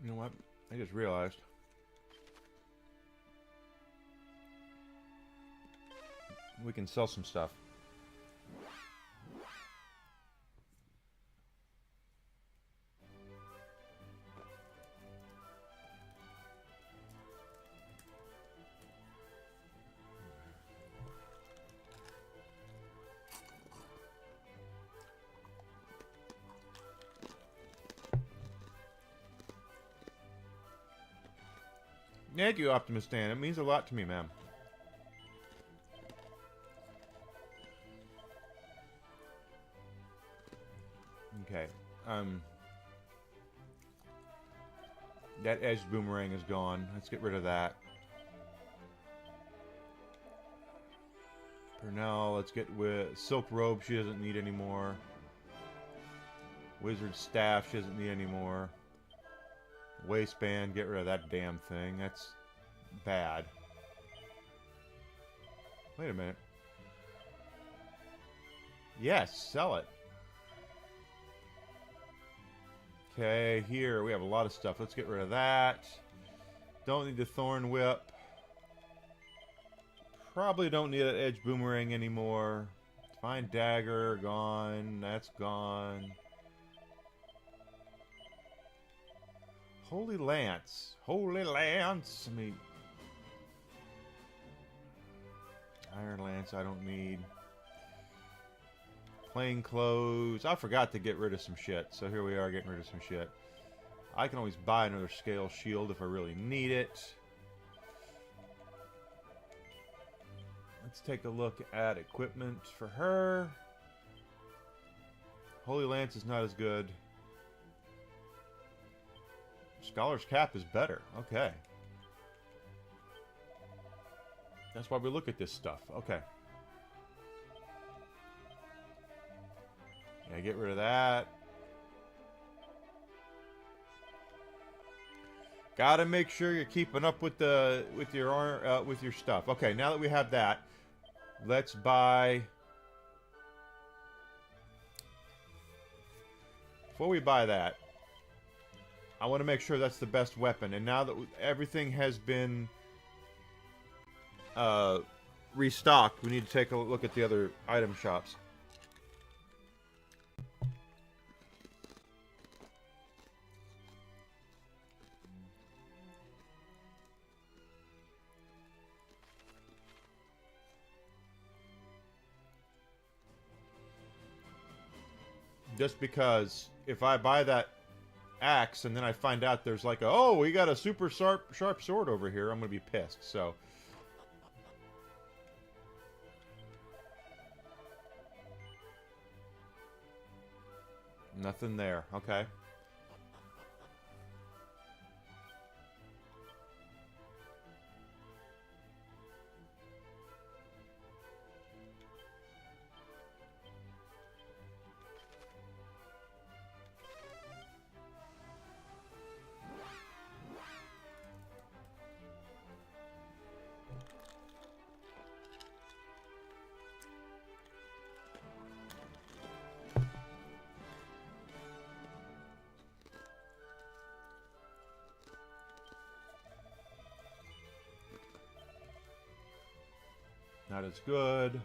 You know what? I just realized. We can sell some stuff. Thank you, Optimus Dan. It means a lot to me, ma'am. Okay. That edge boomerang is gone. Let's get rid of that. Purnell, let's get with Silk Robe. She doesn't need anymore. Wizard Staff. She doesn't need anymore. Waistband, get rid of that damn thing. That's bad. Wait a minute. Yes, sell it. Okay, here we have a lot of stuff. Let's get rid of that. Don't need the Thorn Whip. Probably don't need an Edge Boomerang anymore. Fine Dagger, gone. That's gone. Holy Lance. Holy Lance. I mean, Iron Lance I don't need. Plain clothes. I forgot to get rid of some shit. So here we are getting rid of some shit. I can always buy another scale shield if I really need it. Let's take a look at equipment for her. Holy Lance is not as good. Scholar's Cap is better. Okay. That's why we look at this stuff. Okay. Yeah, get rid of that. Gotta make sure you're keeping up with your stuff. Okay, now that we have that, let's buy. Before we buy that, I want to make sure that's the best weapon. And now that everything has been restocked, we need to take a look at the other item shops. Just because if I buy that axe and then I find out there's like oh, we got a super sharp sword over here, I'm gonna be pissed. So nothing there. Okay. Not as good.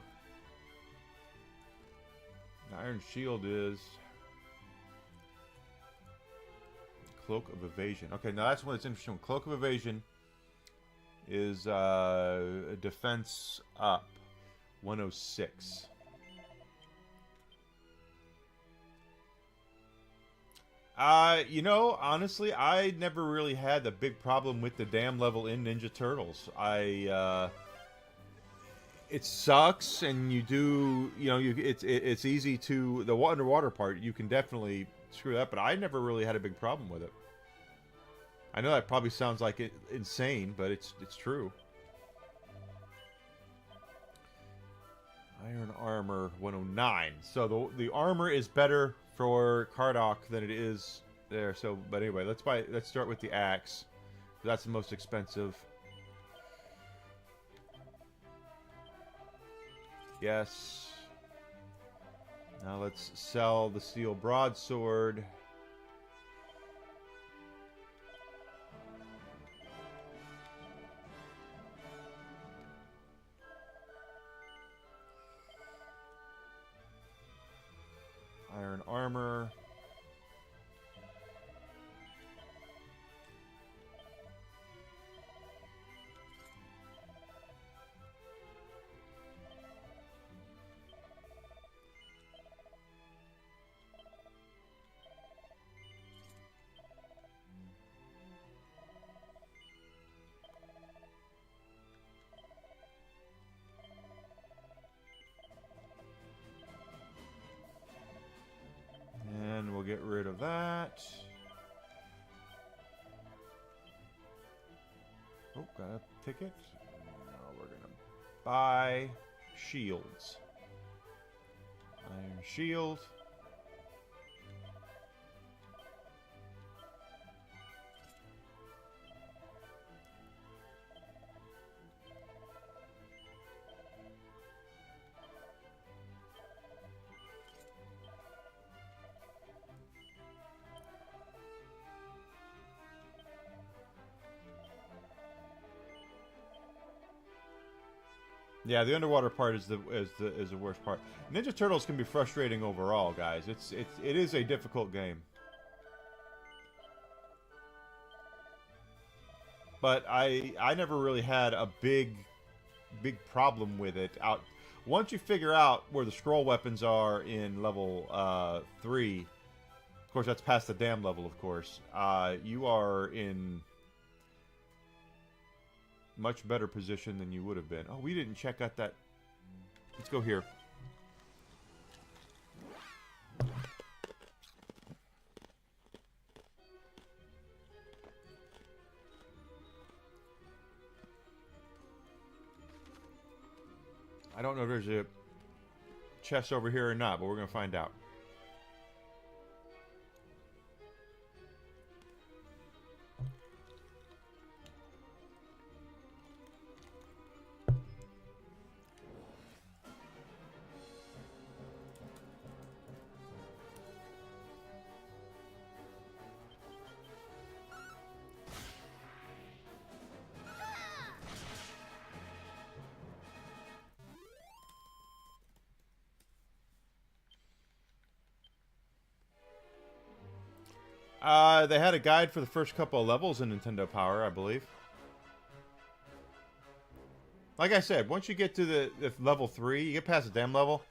The Iron Shield is Cloak of Evasion. Okay, now that's one that's interesting. Cloak of Evasion is defense up 106. You know, honestly, I never really had a big problem with the dam level in Ninja Turtles. It sucks, and you do, you know, it's easy to, the underwater part, you can definitely screw that, but I never really had a big problem with it. I know that probably sounds like insane, but it's true. Iron Armor 109. So the armor is better for Kardak than it is there. So, but anyway, let's start with the axe. That's the most expensive. Yes. Now let's sell the steel broadsword. Iron armor. And we'll get rid of that. Oh, got a ticket. Now we're gonna buy shields. Iron shield. Yeah, the underwater part is the worst part. Ninja Turtles can be frustrating overall, guys. It is a difficult game. But I never really had a big problem with it. Once you figure out where the scroll weapons are in level 3, of course that's past the dam level, of course. You are in much better position than you would have been. Oh, we didn't check out that. Let's go here. I don't know if there's a chest over here or not, but we're going to find out. They had a guide for the first couple of levels in Nintendo Power, I believe. Like I said, once you get to the level 3, you get past the dam level,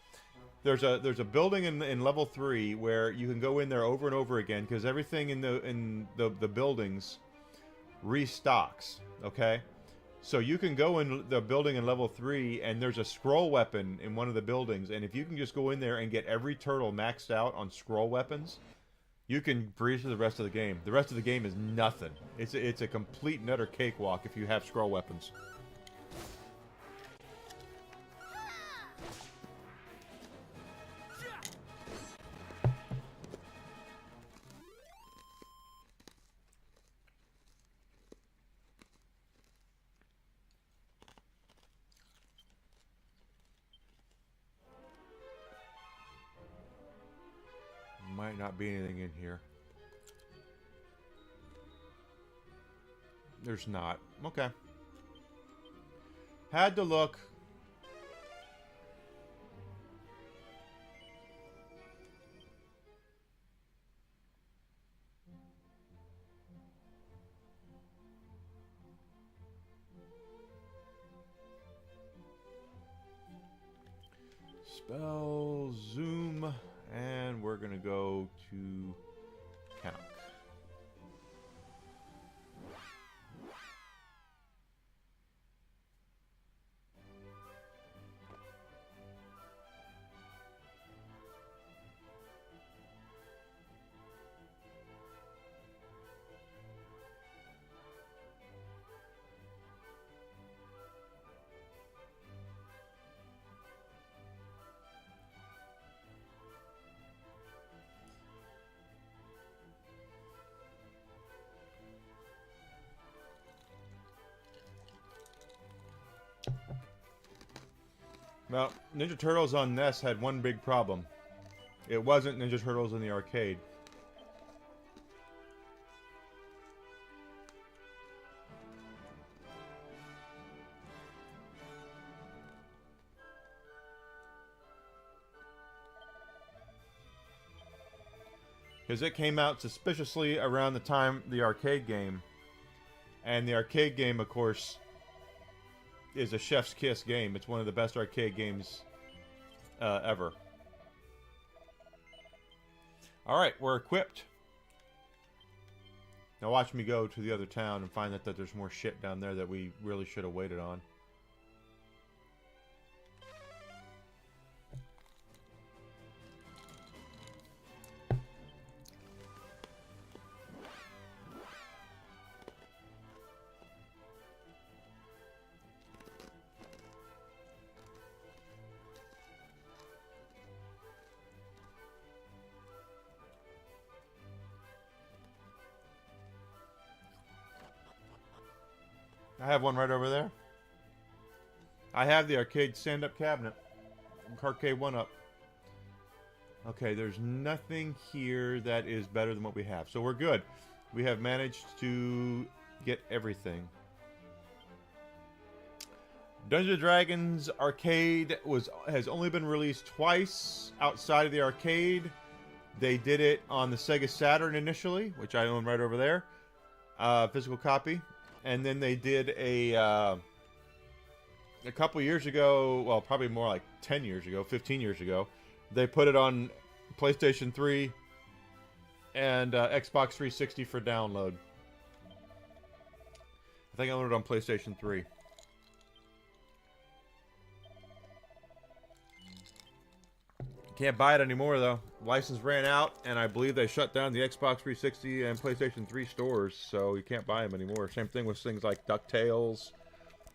there's a building in level 3 where you can go in there over and over again because everything in the buildings restocks, okay? So you can go in the building in level 3 and there's a scroll weapon in one of the buildings, and if you can just go in there and get every turtle maxed out on scroll weapons, you can breeze through the rest of the game. The rest of the game is nothing. It's a complete nutter cakewalk if you have scroll weapons. Might not be anything in here. There's not. Okay. Had to look. Spell zoom, and we're gonna go to Canuck. Well, Ninja Turtles on NES had one big problem. It wasn't Ninja Turtles in the arcade. Because it came out suspiciously around the time the arcade game. And the arcade game, of course, is a chef's kiss game. It's one of the best arcade games ever. Alright, we're equipped. Now watch me go to the other town and find that there's more shit down there that we really should have waited on. I have one right over there. I have the arcade stand-up cabinet. Arcade 1-up. Okay, there's nothing here that is better than what we have. So we're good. We have managed to get everything. Dungeons & Dragons Arcade has only been released twice outside of the arcade. They did it on the Sega Saturn initially, which I own right over there. Physical copy. And then they did a couple years ago, well, probably more like 10 years ago, 15 years ago, they put it on PlayStation 3 and Xbox 360 for download. I think I owned it on PlayStation 3. Can't buy it anymore, though. License ran out, and I believe they shut down the Xbox 360 and PlayStation 3 stores, so you can't buy them anymore. Same thing with things like DuckTales,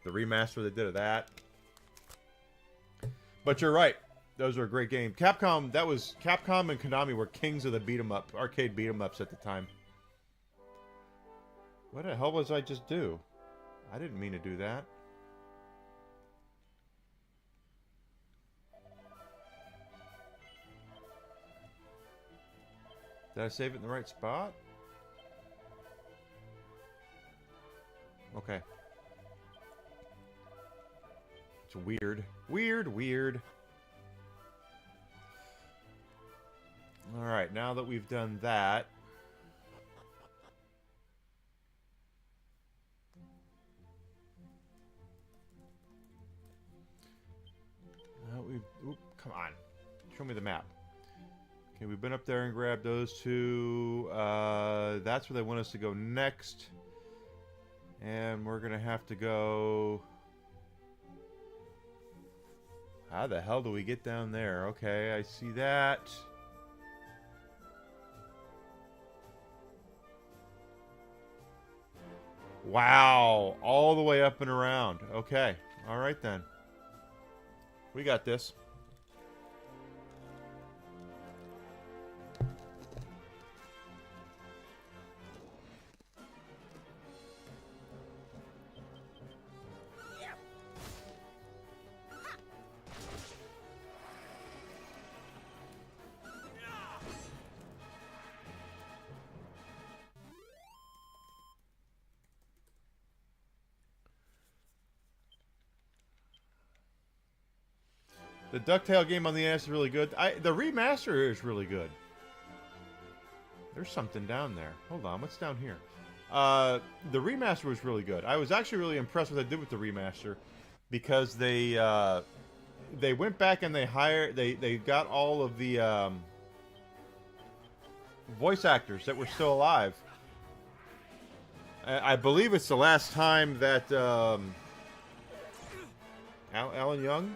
the remaster they did of that. But you're right. Those were a great game. Capcom and Konami were kings of the beat-em-up, arcade beat-em-ups at the time. What the hell was I just do? I didn't mean to do that. Did I save it in the right spot? Okay. It's weird. Weird. Alright, now that we've done that... Oop, come on. Show me the map. Okay, we've been up there and grabbed those two. That's where they want us to go next. And we're going to have to go... How the hell do we get down there? Okay, I see that. Wow, all the way up and around. Okay, all right then. We got this. The DuckTale game on the NES is really good. The remaster is really good. There's something down there. Hold on, what's down here? The remaster was really good. I was actually really impressed with what they did with the remaster because they they went back and they got all of the voice actors that were still alive. I believe it's the last time that Alan Young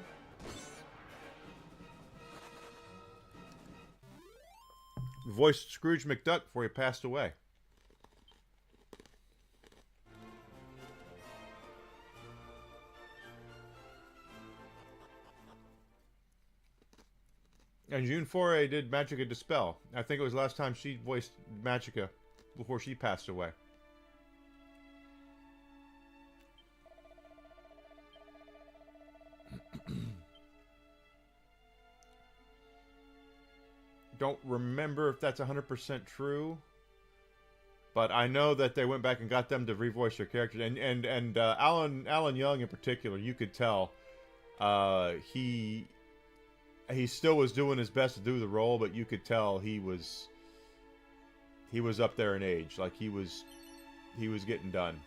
voiced Scrooge McDuck before he passed away. And June Foray did Magica Dispel. I think it was the last time she voiced Magica before she passed away. Don't remember if that's 100% true, but I know that they went back and got them to revoice their characters. And Alan Young in particular, you could tell he still was doing his best to do the role, but you could tell he was up there in age, like he was getting done.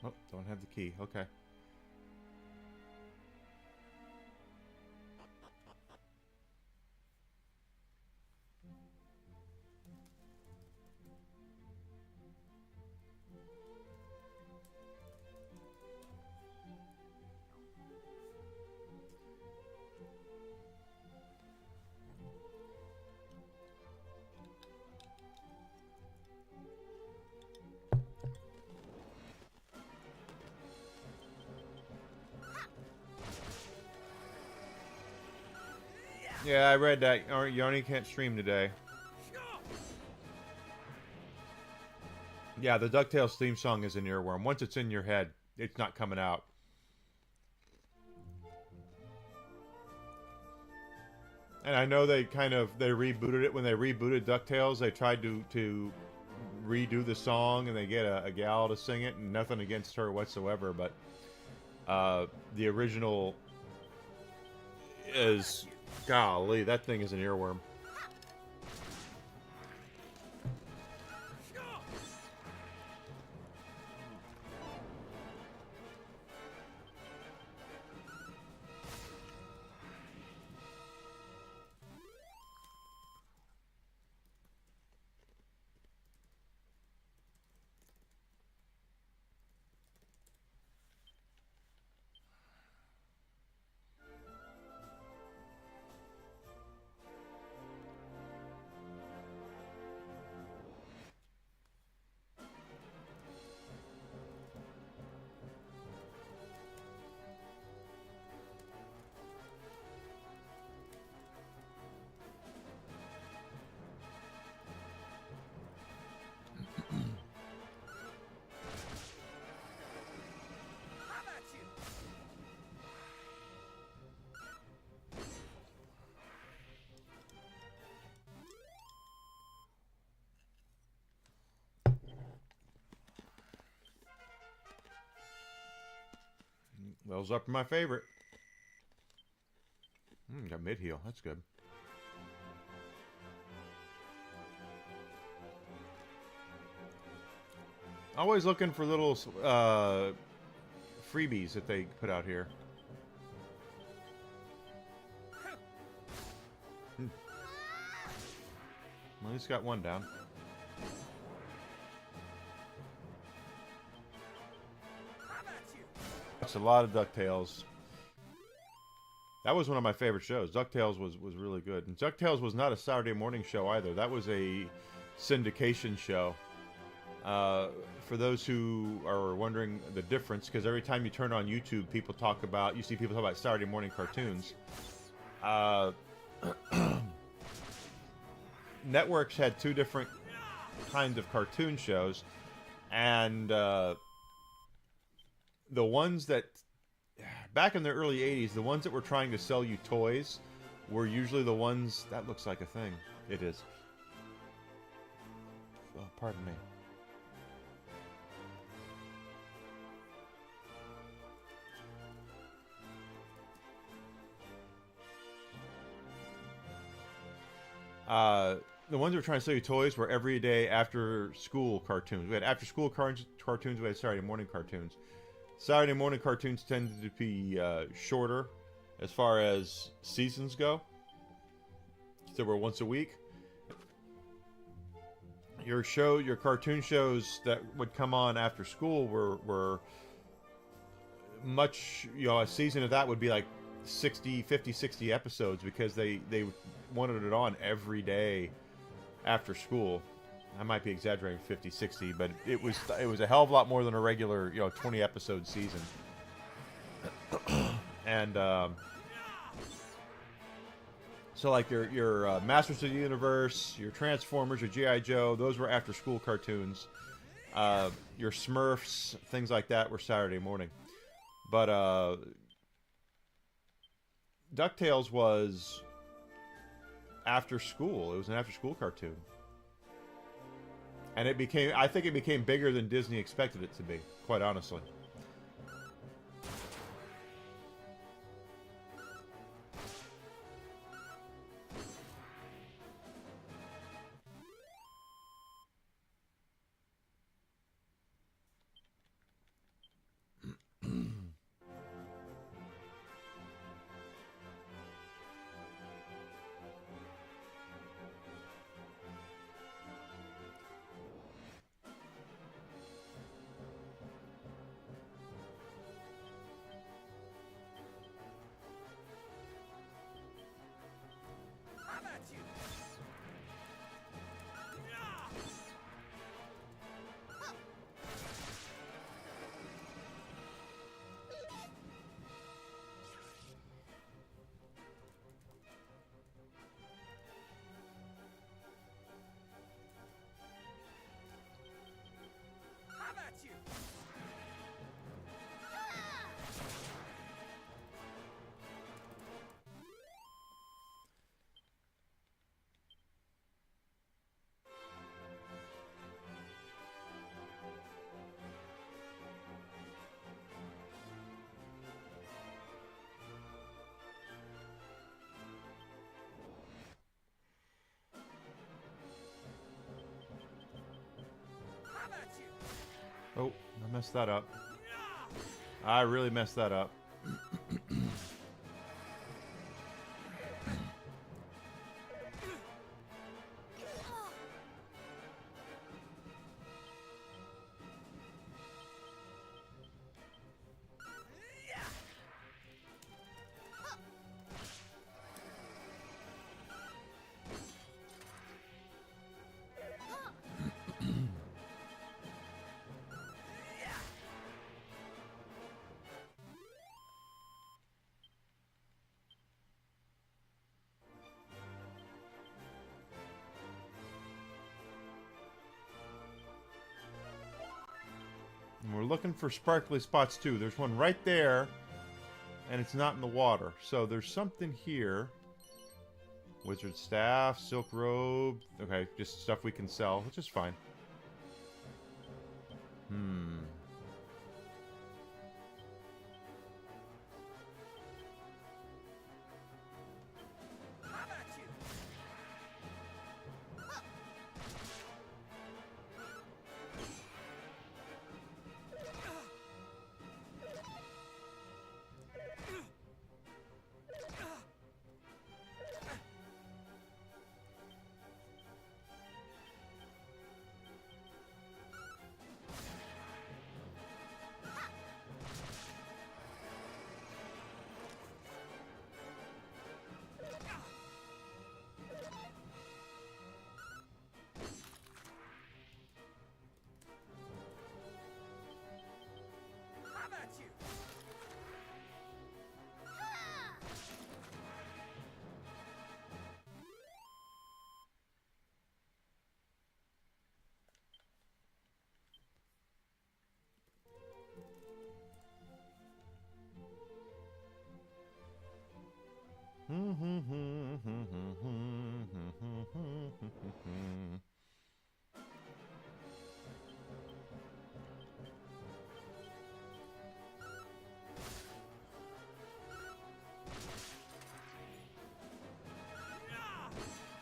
Oh, don't have the key. Okay. Yeah, I read that. Yoni can't stream today. Yeah, the DuckTales theme song is an earworm. Once it's in your head, it's not coming out. And I know they rebooted it. When they rebooted DuckTales, they tried to redo the song, and they get a gal to sing it, and nothing against her whatsoever, but the original is... Golly, that thing is an earworm. Those up to my favorite. Got mid-heal. That's good. Always looking for little freebies that they put out here. Well, at least got one down. That's a lot of DuckTales. That was one of my favorite shows. DuckTales was really good. And DuckTales was not a Saturday morning show either. That was a syndication show. For those who are wondering the difference, because every time you turn on YouTube, you see people talk about Saturday morning cartoons. Networks had two different kinds of cartoon shows, and the ones that, back in the early 80s, the ones that were trying to sell you toys were usually the ones... That looks like a thing. It is. Oh, pardon me. The ones that were trying to sell you toys were everyday after-school cartoons. We had after-school cartoons. We had Saturday morning cartoons. Saturday morning cartoons tended to be shorter as far as seasons go. So we're once a week. Your cartoon shows that would come on after school were much, a season of that would be like 50, 60 episodes because they wanted it on every day after school. I might be exaggerating 50, 60, but it was a hell of a lot more than a regular, 20 episode season. And so like your Masters of the Universe, your Transformers, your G.I. Joe, those were after school cartoons. Your Smurfs, things like that were Saturday morning. But DuckTales was after school. It was an after school cartoon. And I think it became bigger than Disney expected it to be, quite honestly. Oh, I messed that up. I really messed that up. And we're looking for sparkly spots too. There's one right there, and it's not in the water. So there's something here. Wizard staff, silk robe. Okay, just stuff we can sell, which is fine.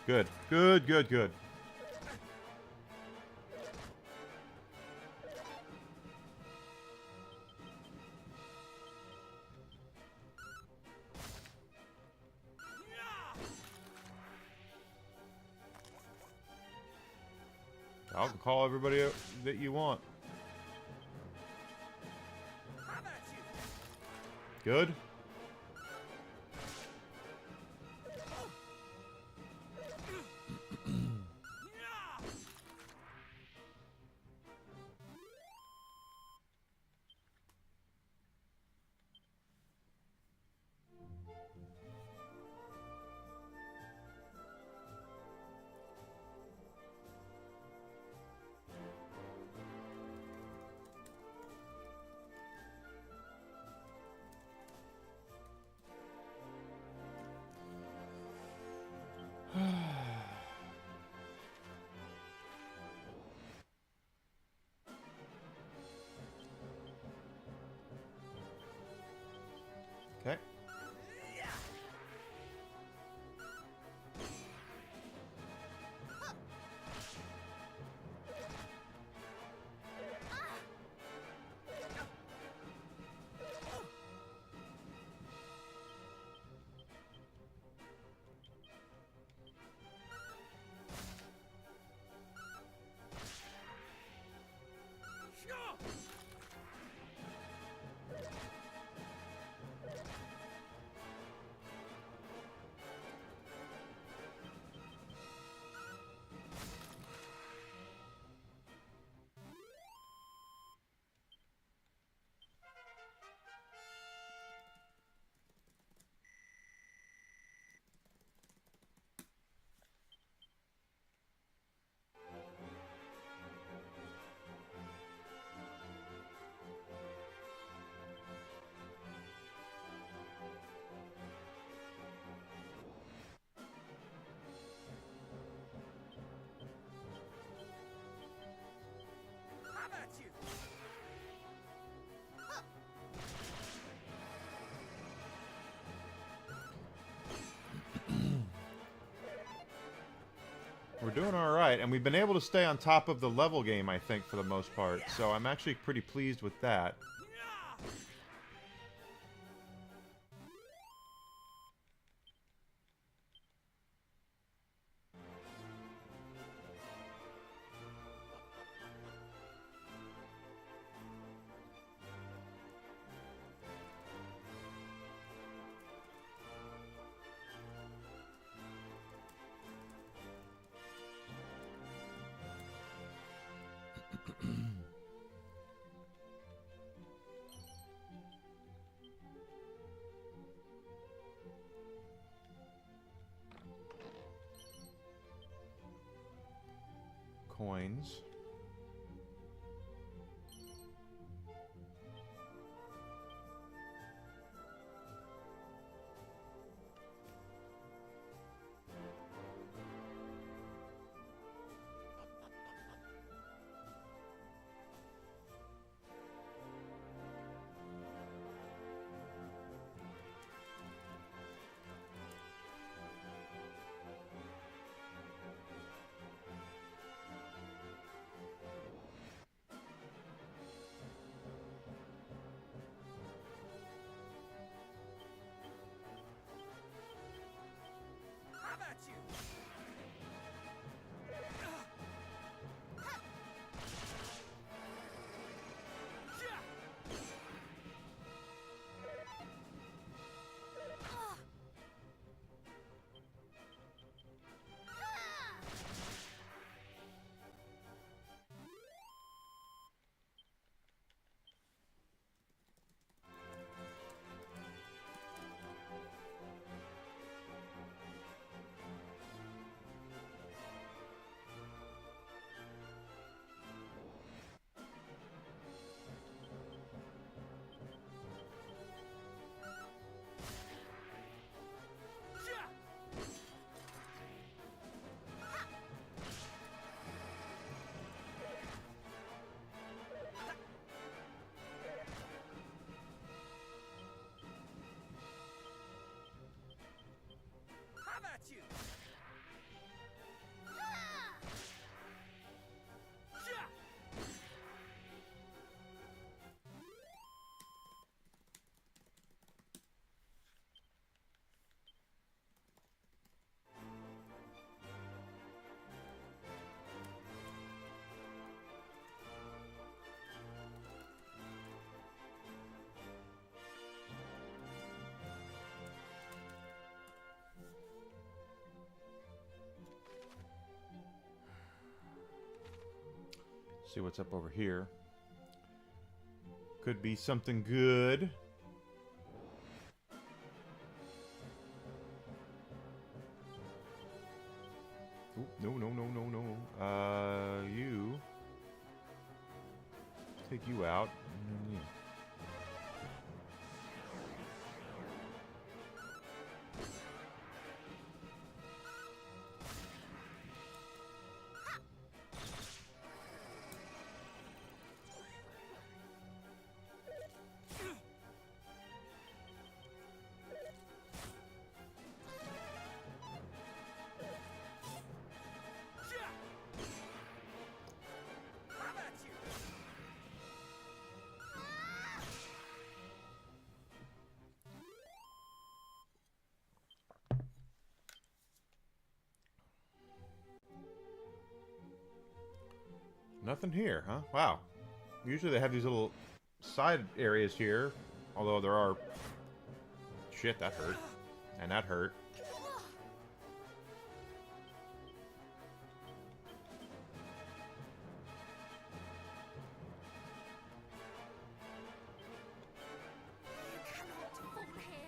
Good. Good, good, good. I'll call everybody that you want. Good. Okay. We're doing all right, and we've been able to stay on top of the level game, I think, for the most part. So I'm actually pretty pleased with that. Coins. See what's up over here. Could be something good. Ooh, no, no, no, no, no. You. Take you out. Yeah. Nothing here, huh? Wow. Usually they have these little side areas here. Although there are... Shit, that hurt. And that hurt. You cannot fall here.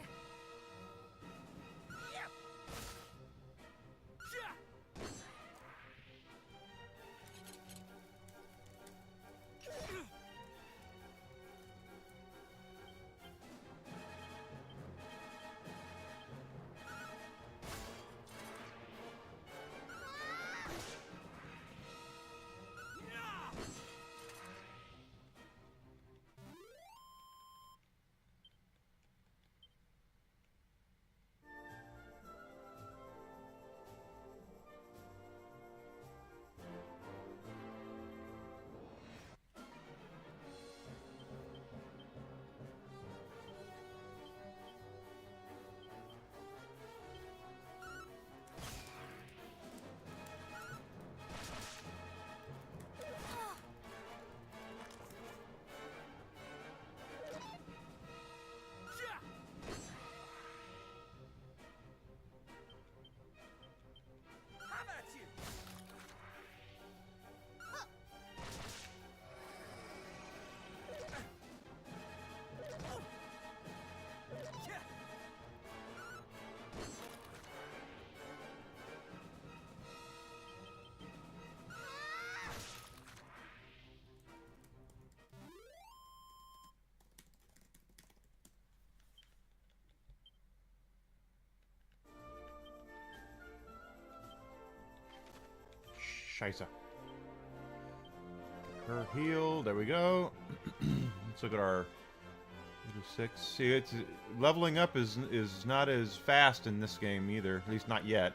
Scheisse. Her heal. There we go. Let's look at our 6. See, it's leveling up is not as fast in this game either. At least not yet.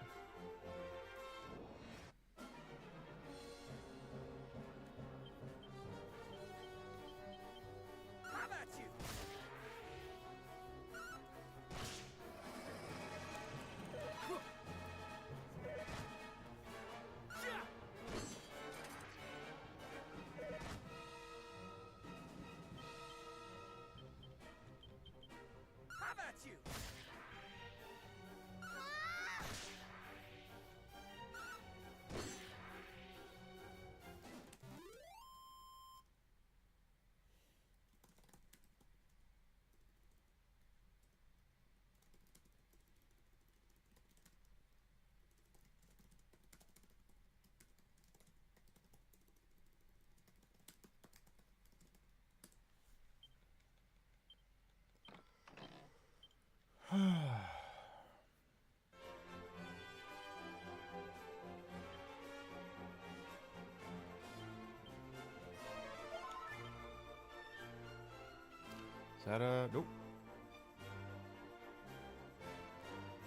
Is that a... Nope.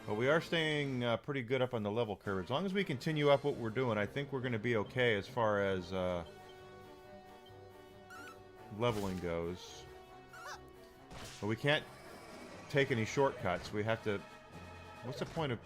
But we are staying pretty good up on the level curve. As long as we continue up what we're doing, I think we're going to be okay as far as leveling goes. But we can't take any shortcuts. We have to... What's the point of...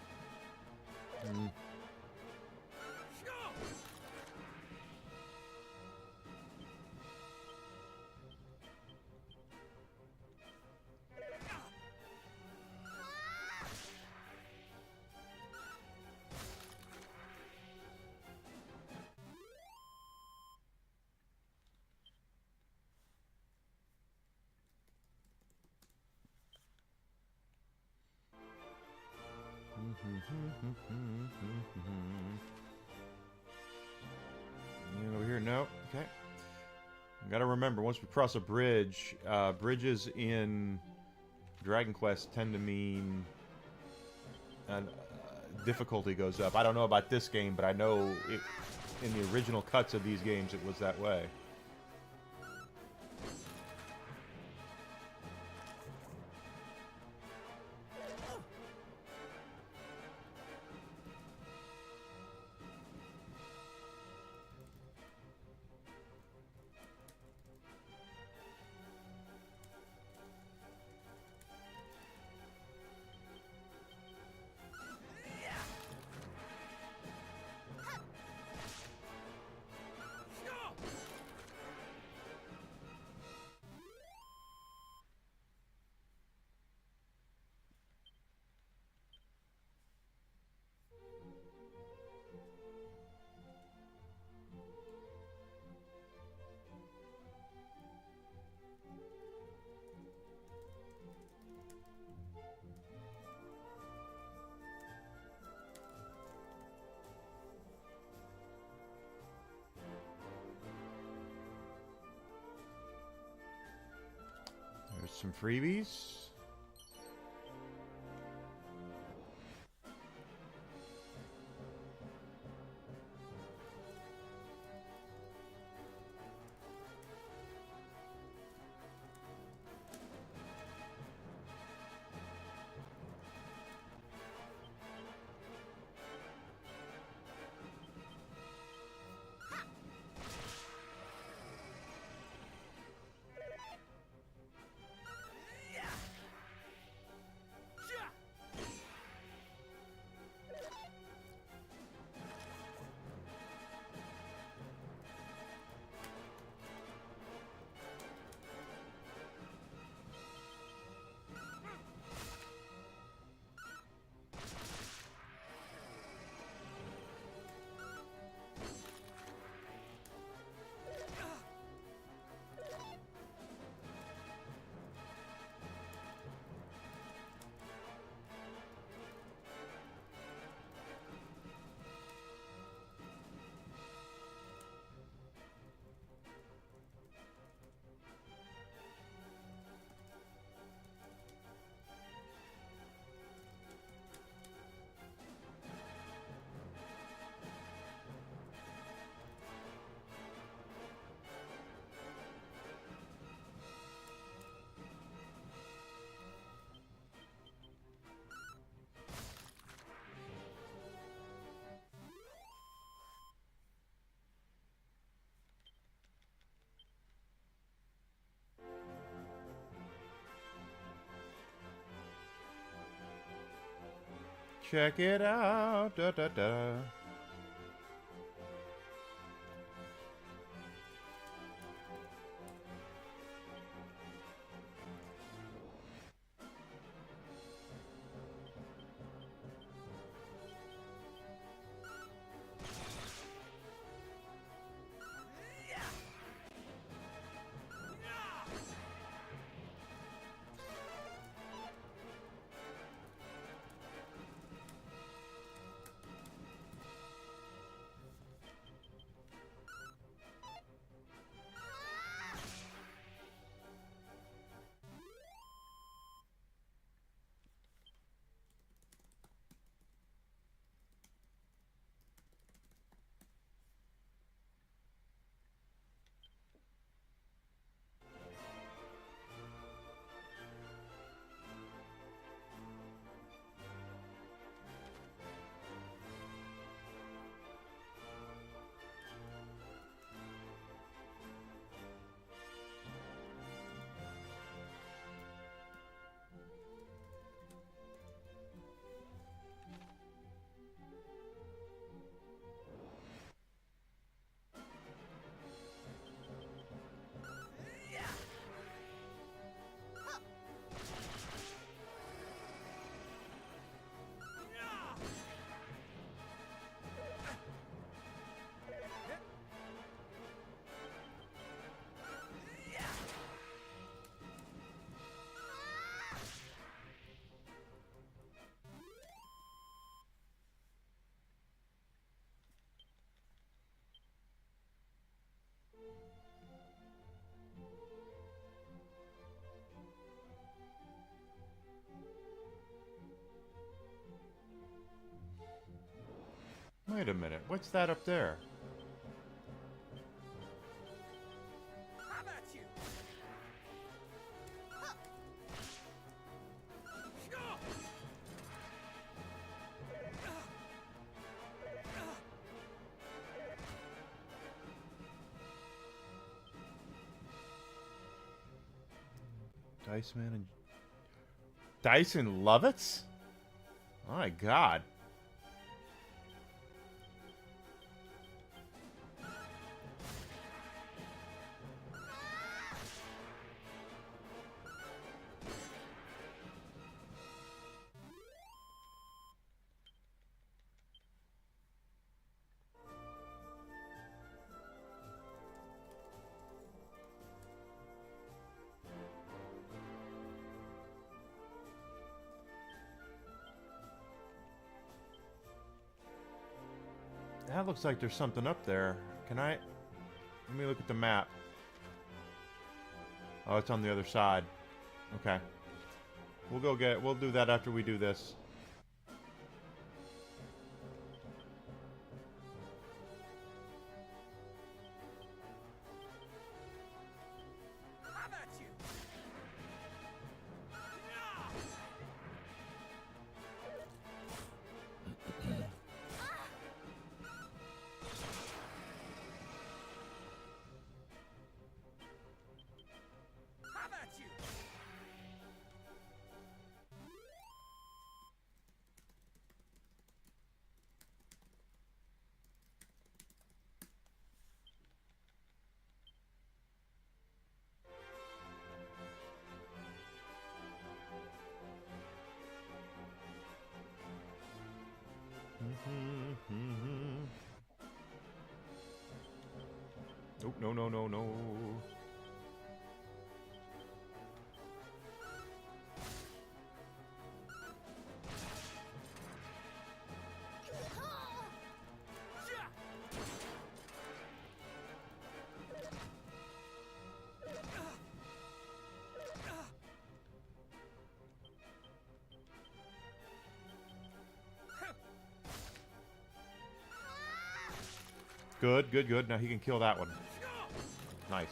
And over here, no. Okay. Gotta remember, once we cross a bridge, bridges in Dragon Quest tend to mean difficulty goes up. I don't know about this game, but I know in the original cuts of these games it was that way. There's some freebies. Check it out. Da, da, da. Wait a minute. What's that up there? How about you? Dyson Lovitz? Oh my god. That looks like there's something up there. Can I... Let me look at the map. Oh, it's on the other side. Okay. We'll go get... We'll do that after we do this. How about you? How about you? Nope, no, no, no, no. Good, good, good. Now he can kill that one. Nice.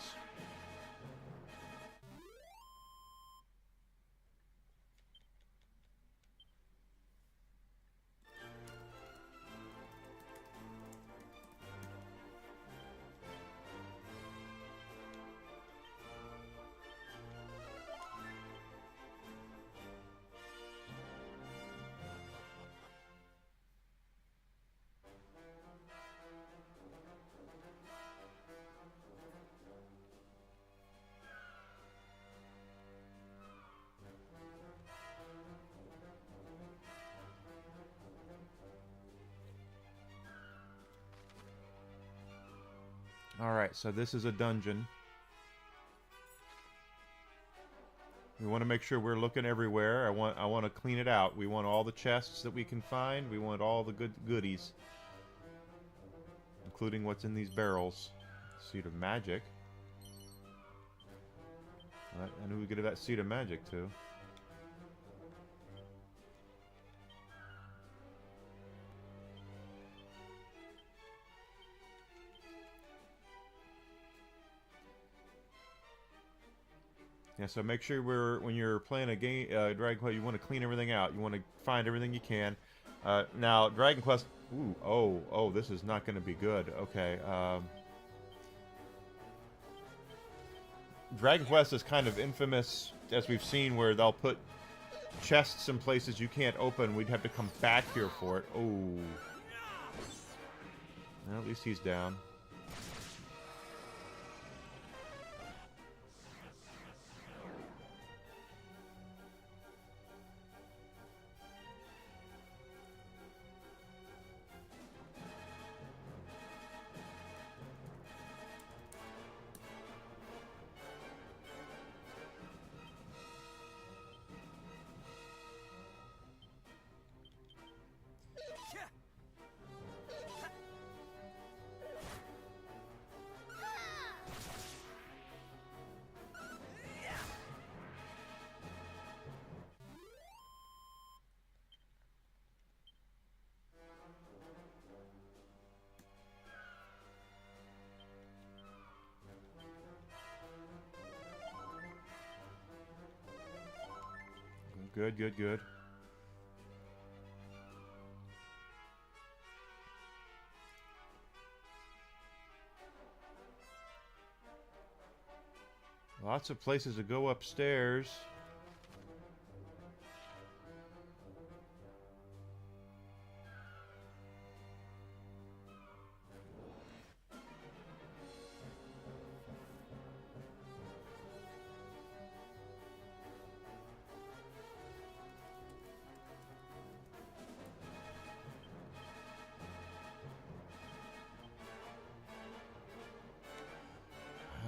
Alright, so this is a dungeon. We want to make sure we're looking everywhere. I want to clean it out. We want all the chests that we can find. We want all the goodies. Including what's in these barrels. Seed of Magic. And who we get that Seed of Magic to? Yeah, so make sure when you're playing a game, Dragon Quest, you want to clean everything out. You want to find everything you can. Now, Dragon Quest... Ooh, oh, this is not going to be good. Okay, Dragon Quest is kind of infamous, as we've seen, where they'll put chests in places you can't open. We'd have to come back here for it. Oh. Well, at least he's down. Good, good, good. Lots of places to go upstairs.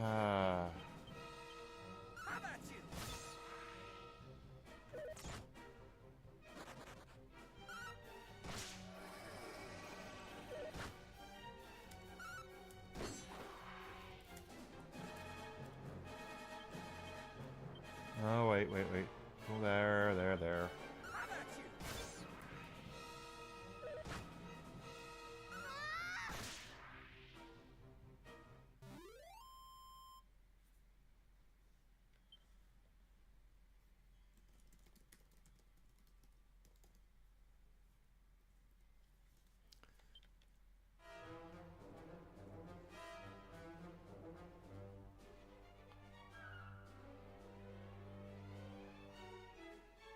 How about you? Oh, wait. Oh, there. How about you?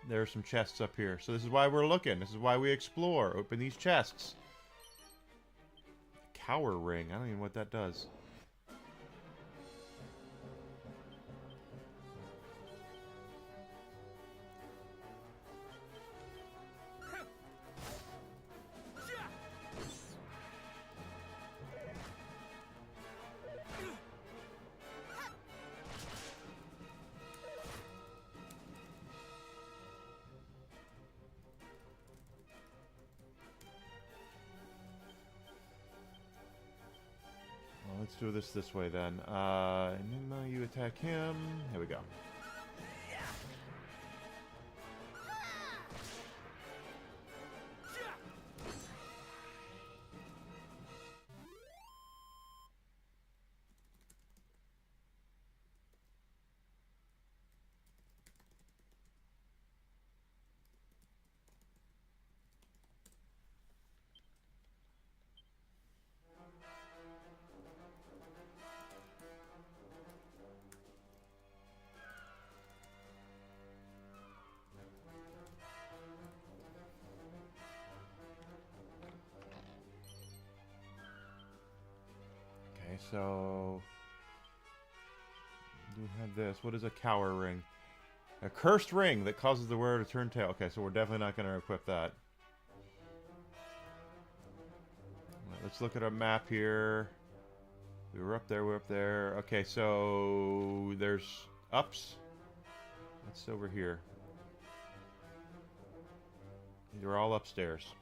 There are some chests up here. So this is why we're looking. This is why we explore. Open these chests. Cower ring. I don't even know what that does. Let's do this way then. Enigma, you attack him. Here we go. Okay, so do we have this? What is a cower ring? A cursed ring that causes the wearer to turn tail. Okay, so we're definitely not going to equip that. Right, let's look at our map here. We were up there, we're up there. Okay, so there's ups. What's over here? These are all upstairs.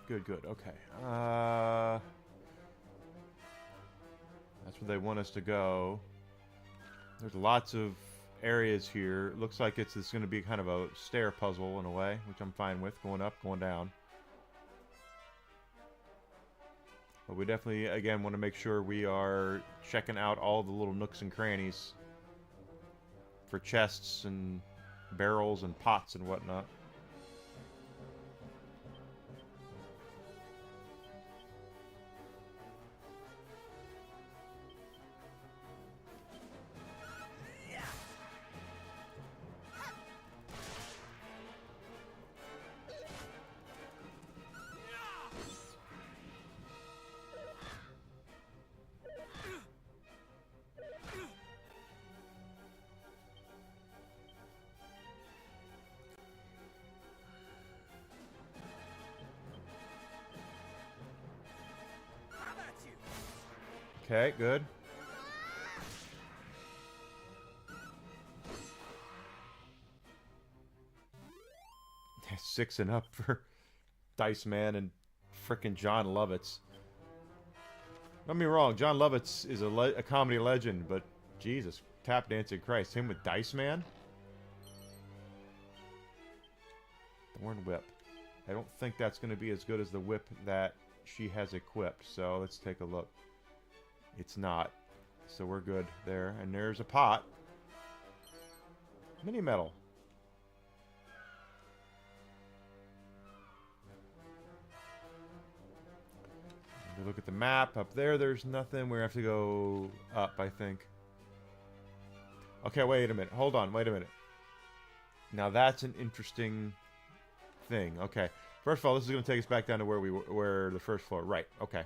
Good. Okay. That's where they want us to go. There's lots of areas here. It looks like it's going to be kind of a stair puzzle in a way, which I'm fine with. Going up, going down. But we definitely, again, want to make sure we are checking out all the little nooks and crannies for chests and barrels and pots and whatnot. Okay, good. 6 and up for Dice Man and frickin' John Lovitz. Don't get me wrong, John Lovitz is a comedy legend, but Jesus, tap dancing Christ, him with Dice Man? Thorn Whip. I don't think that's going to be as good as the whip that she has equipped, so let's take a look. It's not. So we're good there. And there's a pot. Mini metal. If we look at the map up there, there's nothing. We have to go up, I think. Okay, wait a minute. Hold on, wait a minute. Now that's an interesting thing. Okay. First of all, this is going to take us back down to where we were, the first floor. Right. Okay.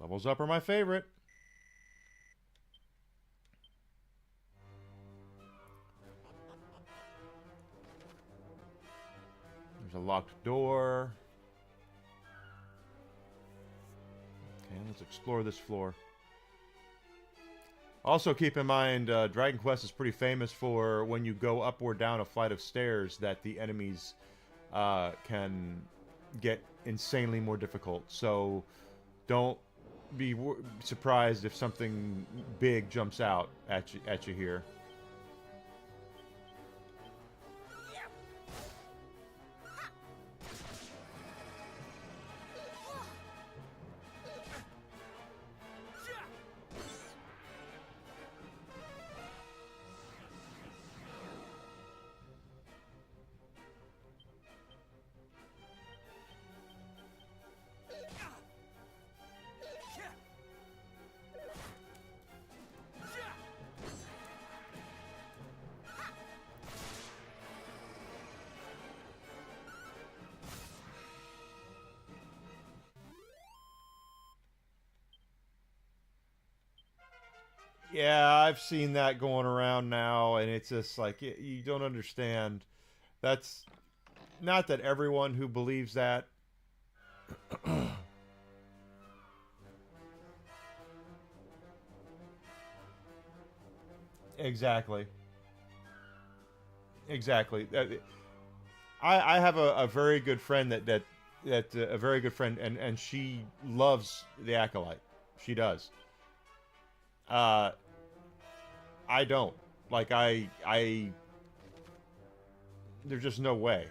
Levels up are my favorite. There's a locked door. Okay, let's explore this floor. Also keep in mind, Dragon Quest is pretty famous for when you go up or down a flight of stairs that the enemies can get insanely more difficult. So don't be surprised if something big jumps out at you here. Yeah, I've seen that going around now, and it's just like, you don't understand. That's not that everyone who believes that. Exactly. Exactly. I have a very good friend that a very good friend, and she loves the Acolyte. She does. I don't. Like, there's just no way.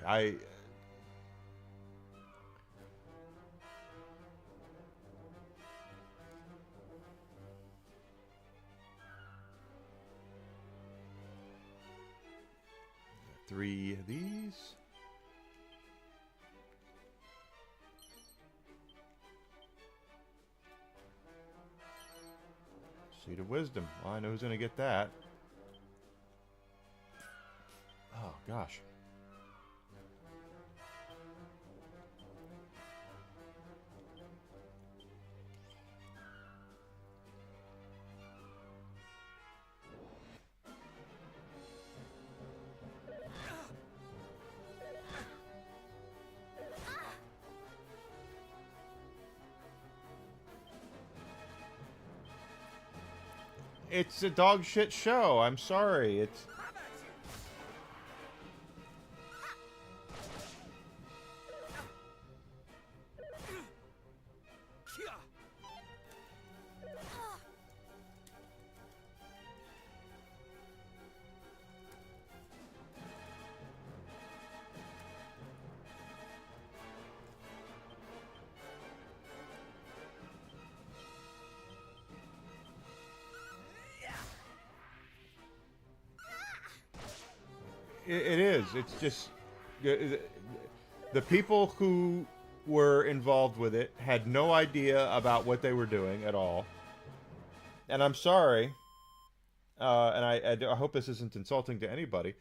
Three of these. Seed of Wisdom. Well, I know who's going to get that. Oh, gosh. It's a dog shit show. I'm sorry. It's... It is. It's just the people who were involved with it had no idea about what they were doing at all. And I'm sorry, and I hope this isn't insulting to anybody,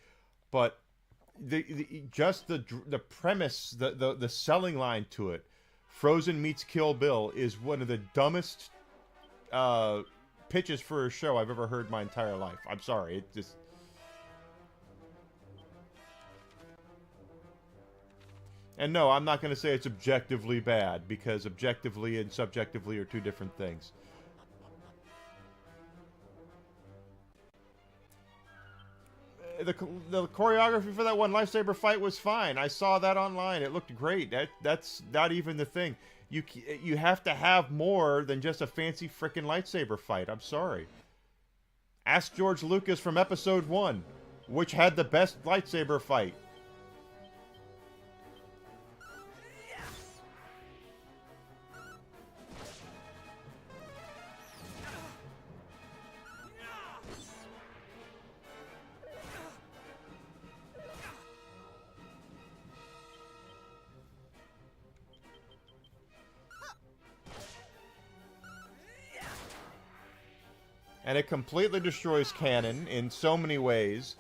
but the premise, the selling line to it, Frozen meets Kill Bill, is one of the dumbest pitches for a show I've ever heard my entire life. I'm sorry, it just. And no, I'm not going to say it's objectively bad, because objectively and subjectively are two different things. The choreography for that one lightsaber fight was fine. I saw that online. It looked great. That's not even the thing. You have to have more than just a fancy frickin' lightsaber fight. I'm sorry. Ask George Lucas from Episode 1, which had the best lightsaber fight. And it completely destroys canon in so many ways.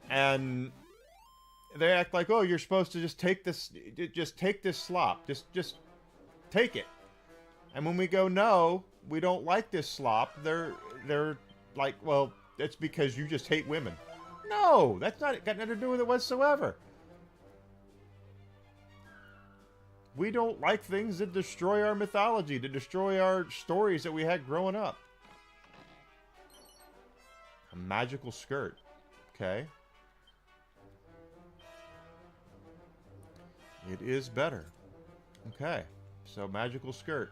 And they act like, oh, you're supposed to just take this slop. Just take it. And when we go, no, we don't like this slop, they're like, well, that's because you just hate women. No, that's not got nothing to do with it whatsoever. We don't like things that destroy our mythology, that destroy our stories that we had growing up. A magical skirt. Okay. It is better. Okay. So, magical skirt.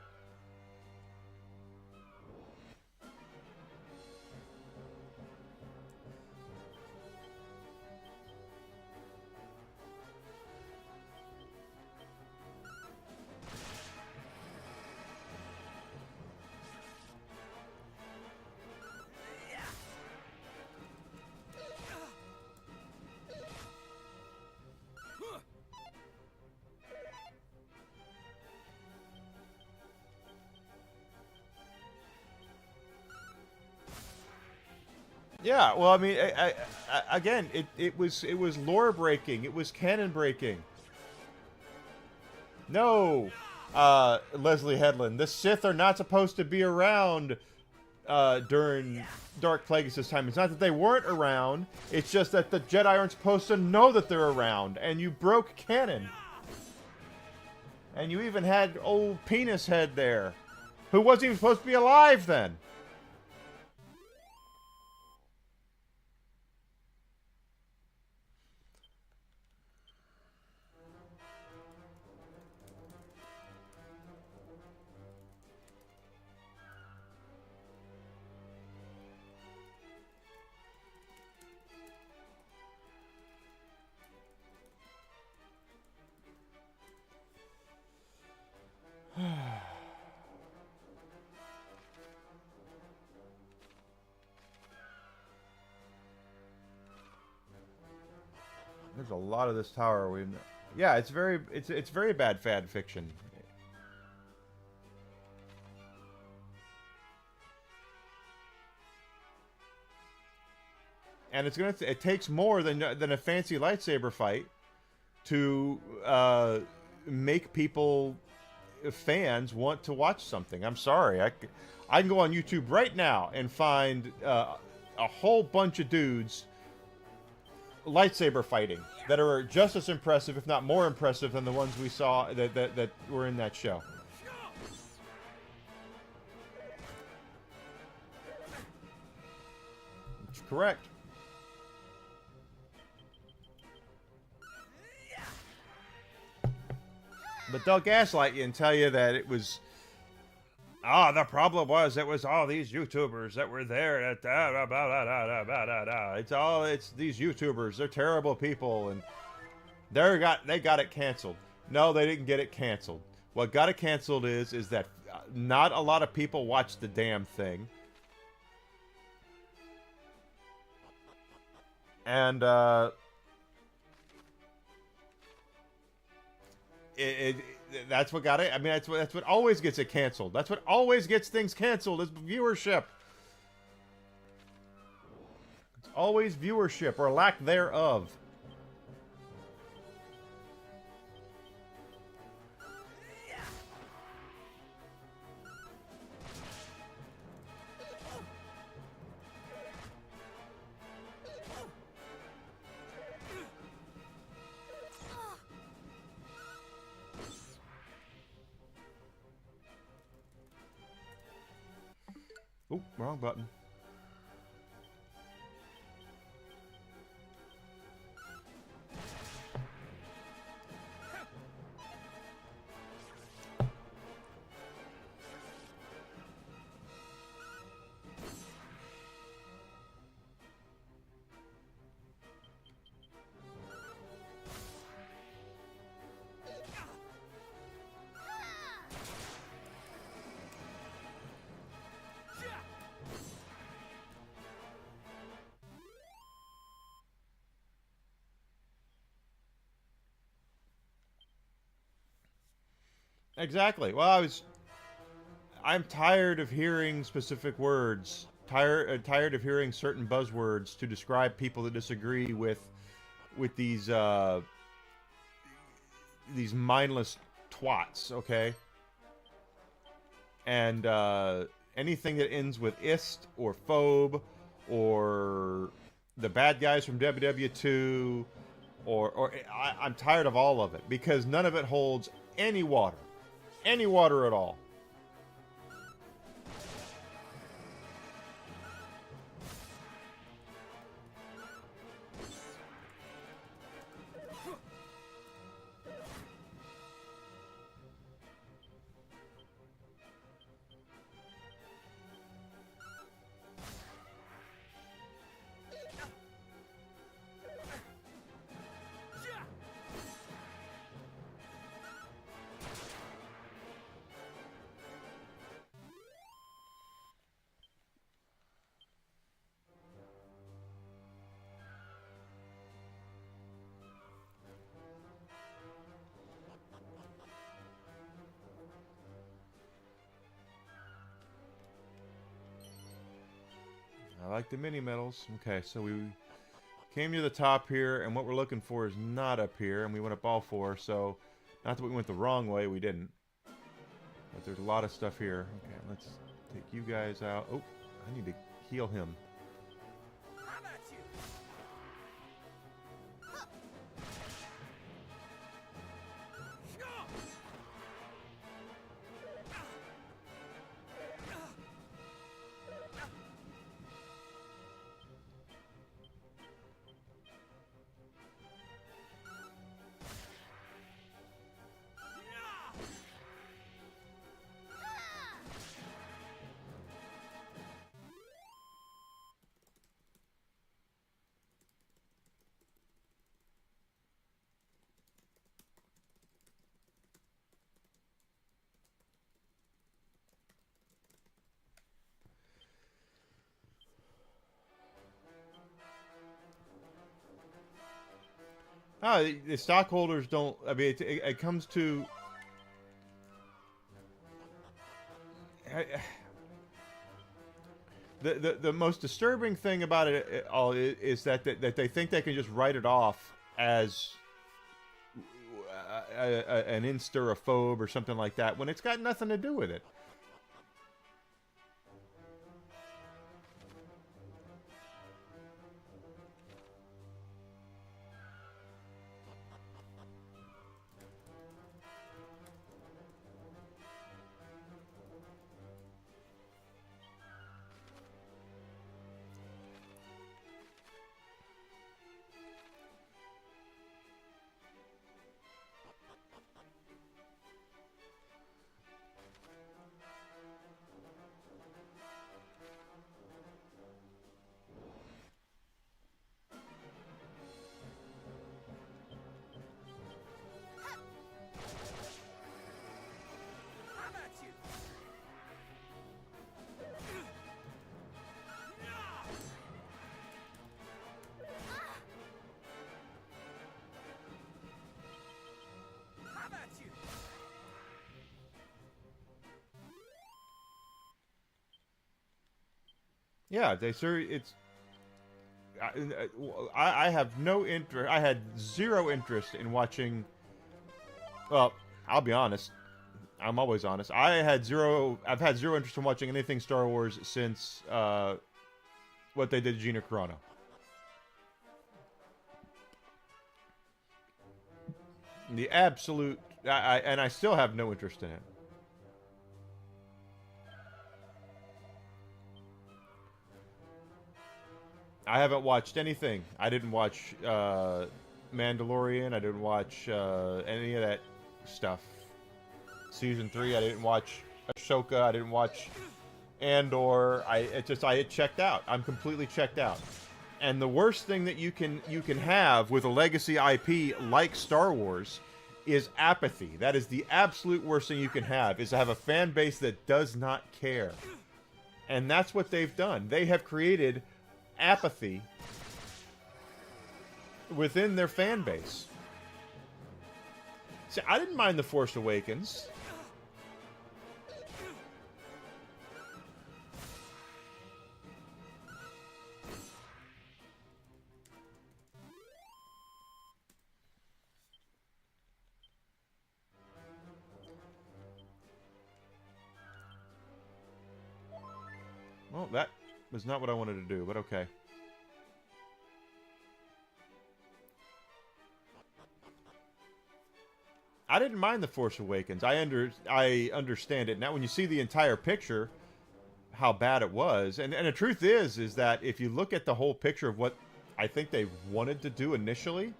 Yeah, well, I mean, again, it was lore breaking. It was canon breaking. No, Leslie Headland, the Sith are not supposed to be around during Dark Plagueis' time. It's not that they weren't around. It's just that the Jedi aren't supposed to know that they're around, and you broke canon. And you even had old Penis Head there, who wasn't even supposed to be alive then. There's a lot of this tower. Yeah, it's very bad fan fiction. And it takes more than a fancy lightsaber fight to make people, fans, want to watch something. I'm sorry, I can go on YouTube right now and find a whole bunch of dudes lightsaber fighting that are just as impressive, if not more impressive, than the ones we saw that were in that show. That's correct. But they'll gaslight you and tell you that it was... the problem was it was all these YouTubers that were there. It's these YouTubers. They're terrible people, and they got it canceled. No, they didn't get it canceled. What got it canceled is that not a lot of people watched the damn thing, and That's what got it. I mean, that's what always gets it canceled. That's what always gets things canceled is viewership. It's always viewership or lack thereof. Oop, wrong button. Exactly. Well, I'm tired of hearing specific words. Tired of hearing certain buzzwords to describe people that disagree with these mindless twats. Okay. And anything that ends with ist or phobe or the bad guys from WW2 I'm tired of all of it because none of it holds any water. Any water at all. I like the mini medals. Okay, so we came to the top here, and what we're looking for is not up here, and we went up all four, so not that we went the wrong way, we didn't. But there's a lot of stuff here. Okay, let's take you guys out. Oh, I need to heal him. Ah, the stockholders don't. I mean, it comes to. The most disturbing thing about it all is that they think they can just write it off as an insta or a phobe or something like that when it's got nothing to do with it. Yeah, they sir. It's. I have no interest. I had zero interest in watching. Well, I'll be honest. I'm always honest. I've had zero interest in watching anything Star Wars since what they did to Gina Carano. The absolute, and I still have no interest in it. I haven't watched anything. I didn't watch Mandalorian. I didn't watch any of that stuff. Season 3, I didn't watch Ahsoka. I didn't watch Andor. I had checked out. I'm completely checked out. And the worst thing that you can have with a legacy IP like Star Wars is apathy. That is the absolute worst thing you can have, is to have a fan base that does not care. And that's what they've done. They have created apathy within their fan base. See, I didn't mind The Force Awakens. Well, that was not what I wanted to do, but okay. I didn't mind The Force Awakens. I understand it. Now, when you see the entire picture, how bad it was. And the truth is that if you look at the whole picture of what I think they wanted to do initially,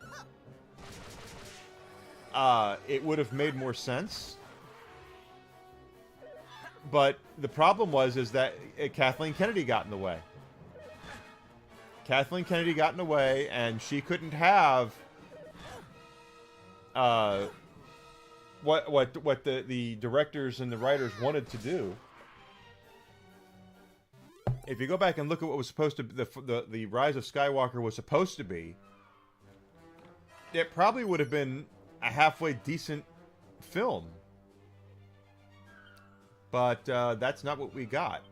it would have made more sense. But the problem is that Kathleen Kennedy got in the way. Kathleen Kennedy got in the way, and she couldn't have what the directors and the writers wanted to do. If you go back and look at what was supposed to the Rise of Skywalker was supposed to be, it probably would have been a halfway decent film. But that's not what we got.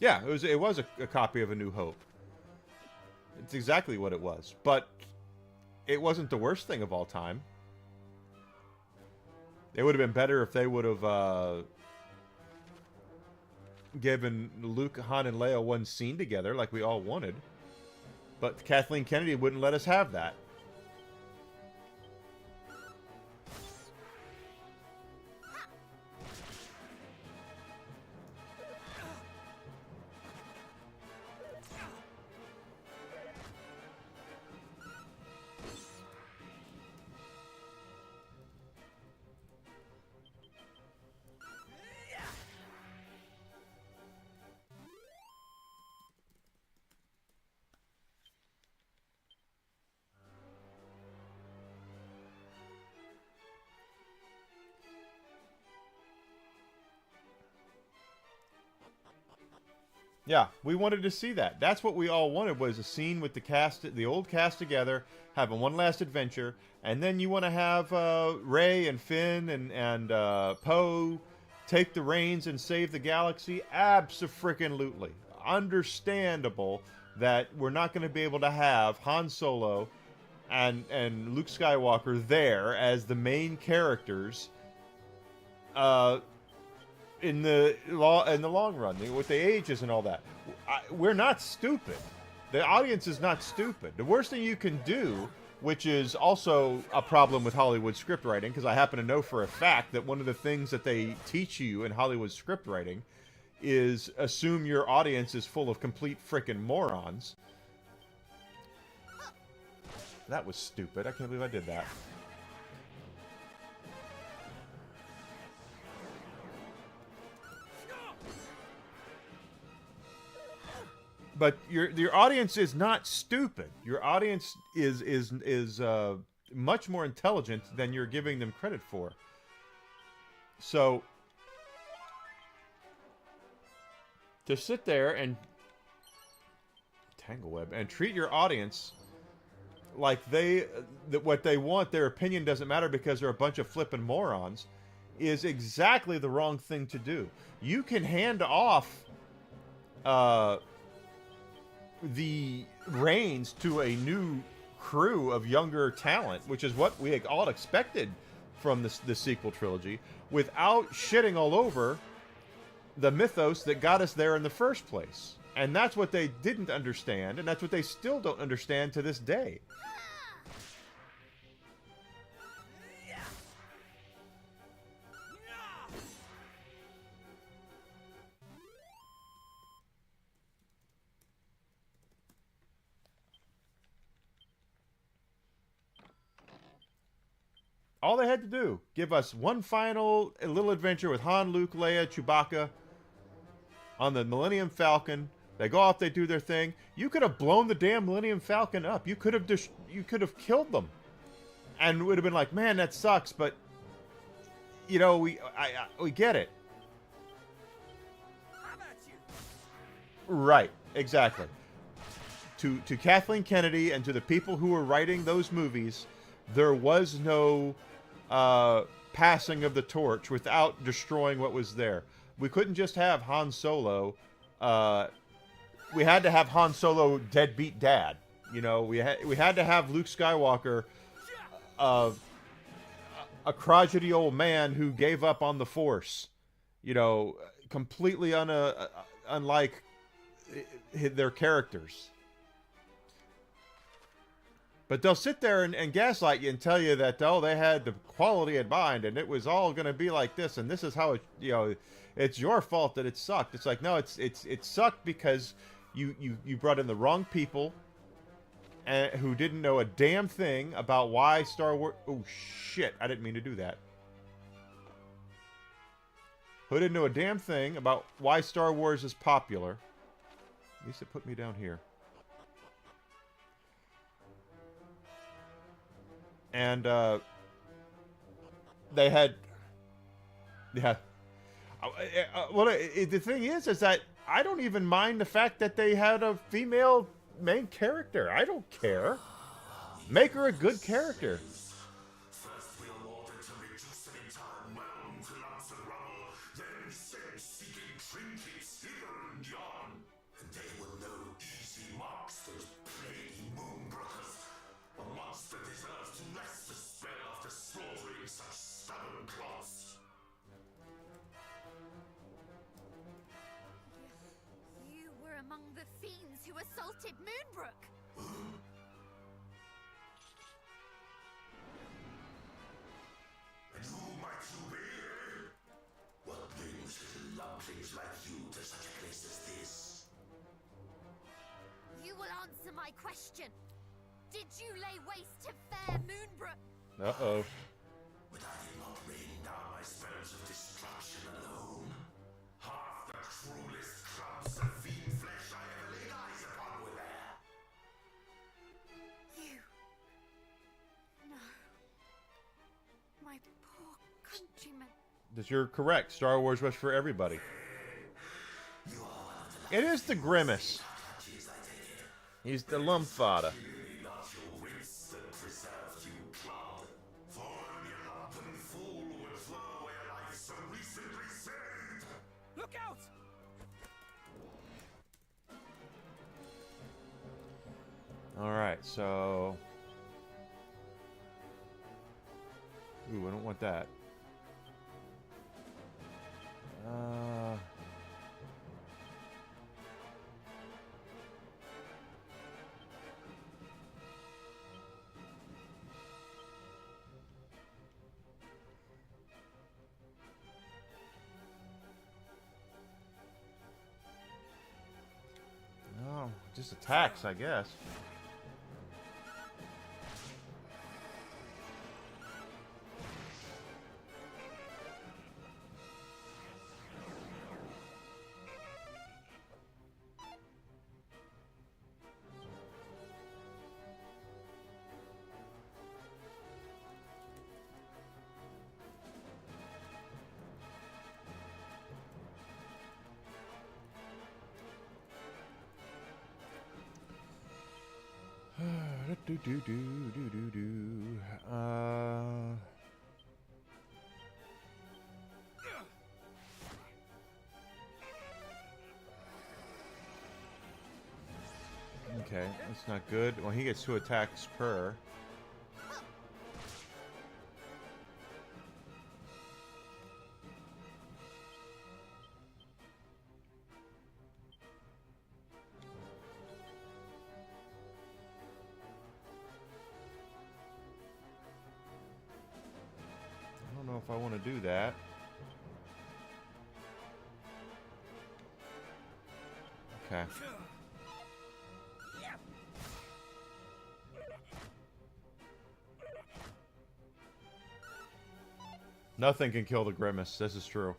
Yeah, it was a copy of A New Hope. It's exactly what it was. But it wasn't the worst thing of all time. It would have been better if they would have given Luke, Han, and Leia one scene together like we all wanted. But Kathleen Kennedy wouldn't let us have that. Yeah, we wanted to see that. That's what we all wanted, was a scene with the cast, the old cast together, having one last adventure, and then you want to have Rey and Finn and Poe take the reins and save the galaxy. Abso-freaking-lutely. Understandable that we're not going to be able to have Han Solo and Luke Skywalker there as the main characters. In the long run, with the ages and all that, we're not stupid. The audience is not stupid. The worst thing you can do, which is also a problem with Hollywood script writing, because I happen to know for a fact that one of the things that they teach you in Hollywood script writing is assume your audience is full of complete frickin' morons. That was stupid. I can't believe I did that. But your audience is not stupid. Your audience is much more intelligent than you're giving them credit for. So to sit there and Tangleweb and treat your audience like that what they want, their opinion doesn't matter because they're a bunch of flippin' morons, is exactly the wrong thing to do. You can hand off the reins to a new crew of younger talent, which is what we all expected from the sequel trilogy, without shitting all over the mythos that got us there in the first place. And that's what they didn't understand, and that's what they still don't understand to this day. All they had to do, give us one final little adventure with Han, Luke, Leia, Chewbacca on the Millennium Falcon. They go off, they do their thing. You could have blown the damn Millennium Falcon up. You could have killed them, and it would have been like, man, that sucks. But you know, we get it. How about you? Right, exactly. To Kathleen Kennedy and to the people who were writing those movies, there was no passing of the torch without destroying what was there. We couldn't just have Han Solo. We had to have Han Solo deadbeat dad. You know, we had to have Luke Skywalker, a crotchety old man who gave up on the Force. You know, completely unlike their characters. But they'll sit there and gaslight you and tell you that, oh, they had the quality in mind and it was all going to be like this and this is how it, you know, it's your fault that it sucked. It's like, no, it sucked because you brought in the wrong people who didn't know a damn thing about why Star Wars. Oh shit! I didn't mean to do that. Who didn't know a damn thing about why Star Wars is popular? At least it put me down here. And they had, yeah. Well, the thing is that I don't even mind the fact that they had a female main character. I don't care. Make her a good character. First we awarded to reduce an entire realm to lumps and rubble, then sent seeking trinkets hither and yon. And they were no easy marks, those plaguey moonbrokers. A monster deserves to rest a spell after slaughtering such stubborn clots. You were among the fiends who assaulted Moonbrook. And who might you be? What brings little lumplings like you to such a place as this? You will answer my question. Did you lay waste to fair Moonbrook? Uh-oh. But I did not rain down my spells of destruction alone. Half the cruelest clumps of fiend flesh I ever laid eyes upon were there. You. No. My poor countrymen. You're correct. Star Wars was for everybody. You are one of the It is the Grimace. touches, I take it. He's the Lumfada. Clearly not your wits that preserved you, clod. For only a lumpen fool would throw away a life so recently saved. Look out! All right, so. Ooh, I don't want that. No, just attacks, I guess. Okay, that's not good. Well, he gets 2 attacks per. I don't know if I want to do that. Okay. Nothing can kill the Grimace. This is true.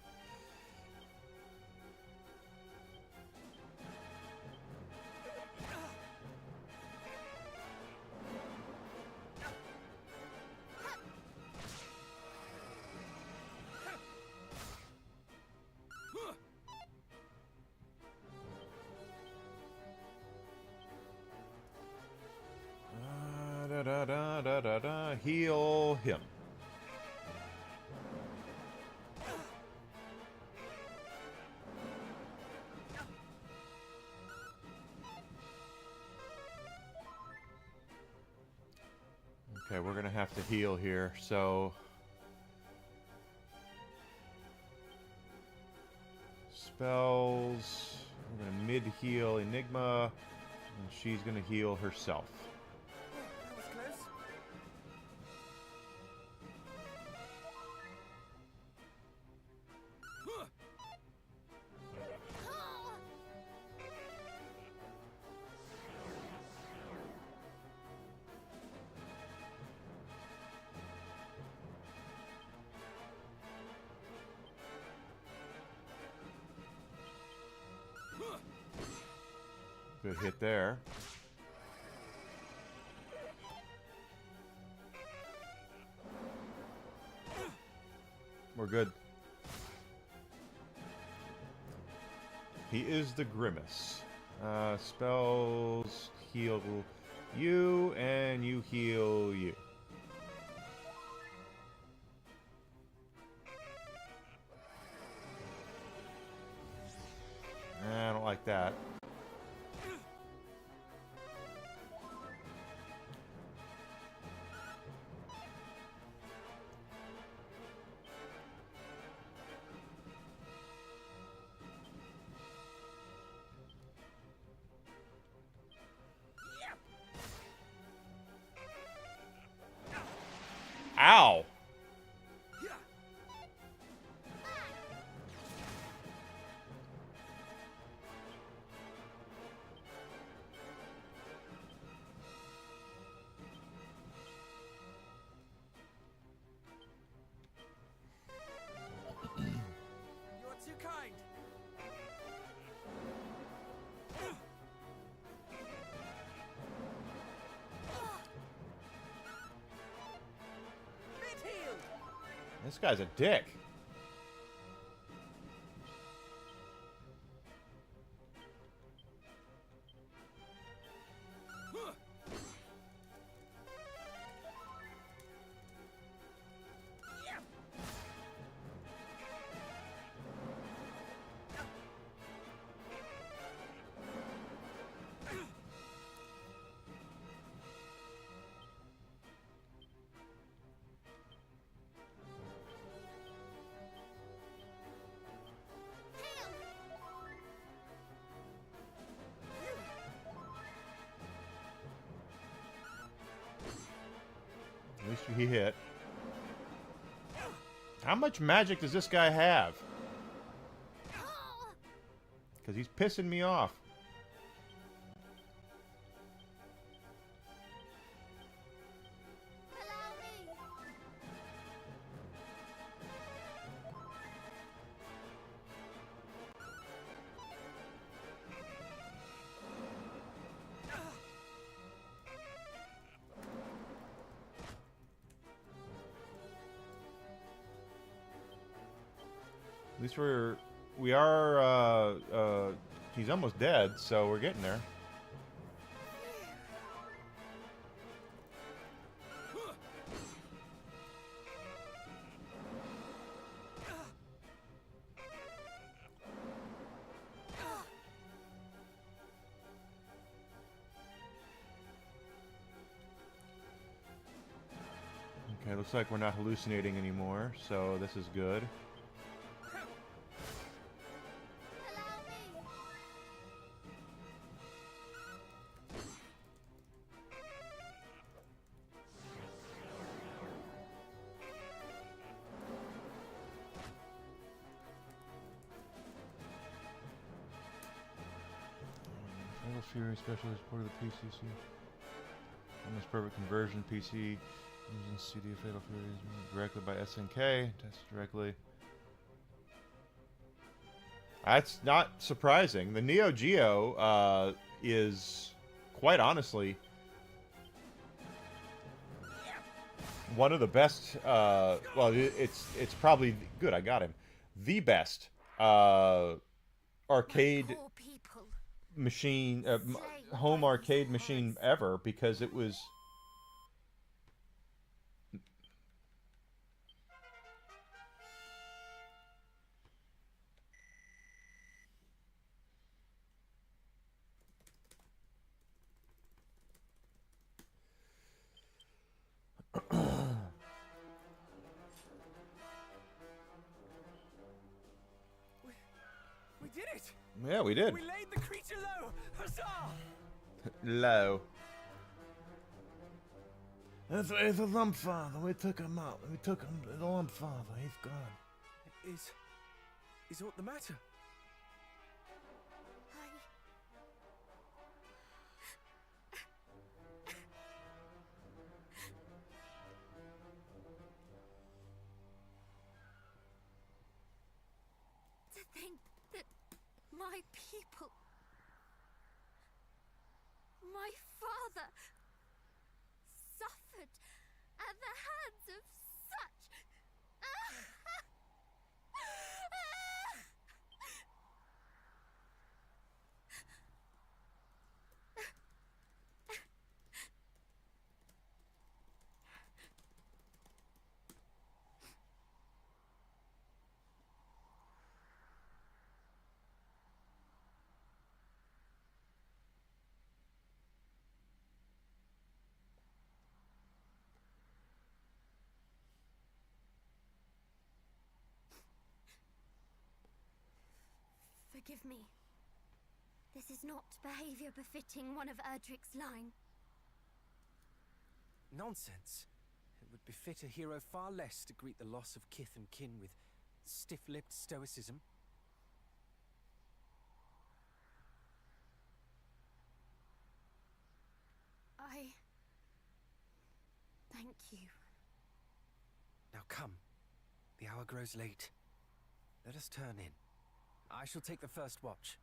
Heal him. Okay, we're gonna have to heal here, so spells. We're gonna mid-heal Enigma, and she's gonna heal herself. That was close. Good hit there. We're good. He is the Grimace. Spells heal you, and you heal you. I don't like that. Ow! You're too kind. Mid-heal. This guy's a dick. At least he hit. How much magic does this guy have? Because he's pissing me off. Allow me. At least we are, he's almost dead, so we're getting there. looks like we're not hallucinating anymore, so this is good. Allow me! Fatal Fury special is part of the PCC. Almost perfect conversion PC using CD of Fatal Fury directly by SNK. Test directly. That's not surprising. The Neo Geo is quite honestly one of the best. Well, it's probably good. I got him. The best arcade Poor people. machine, home arcade machine ever, because it was. We did it! Yeah, we did. We laid the creature low! Huzzah! Low. It's a lump father. We took him out. We took him to the lump father. He's gone. Is what the matter? To think that my people, my father, suffered at the hands of such. Forgive me. This is not behavior befitting one of Erdrick's line. Nonsense. It would befit a hero far less to greet the loss of kith and kin with stiff-lipped stoicism. I thank you. Now come. The hour grows late. Let us turn in. I shall take the first watch.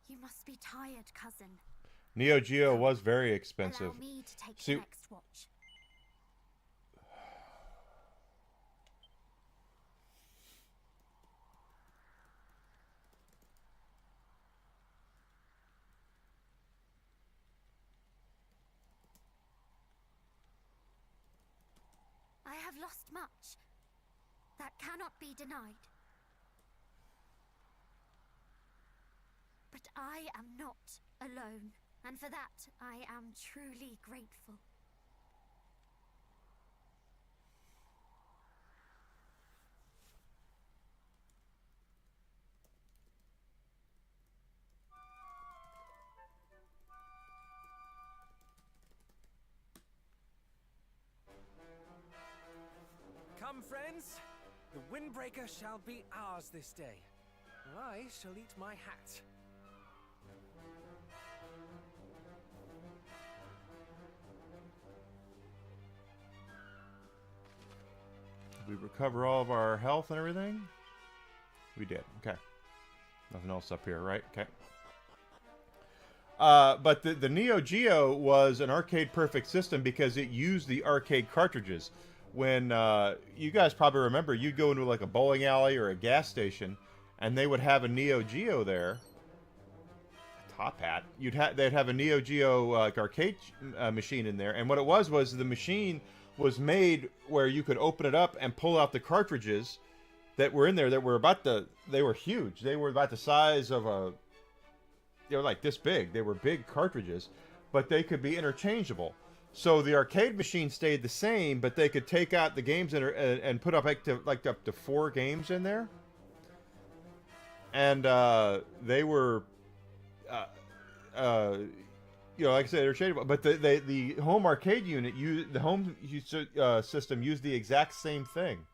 You must be tired, cousin. Neo Geo was very expensive. Allow me to take See- the next watch. I have lost much. That cannot be denied. But I am not alone, and for that I am truly grateful. Come, friends. The Windbreaker shall be ours this day. I shall eat my hat. Did we recover all of our health and everything? We did. Okay. Nothing else up here, right? Okay. But the Neo Geo was an arcade perfect system because it used the arcade cartridges. When you guys probably remember, you'd go into like a bowling alley or a gas station, and they would have a Neo Geo there. What top hat. They'd have a Neo Geo arcade machine in there, and what it was the machine was made where you could open it up and pull out the cartridges that were in there that were they were huge. They were about the size of they were like this big. They were big cartridges, but they could be interchangeable. So the arcade machine stayed the same, but they could take out the games and put up up to 4 games in there. And they were, like I said, they're shadable. But the home arcade unit, the home system used the exact same thing.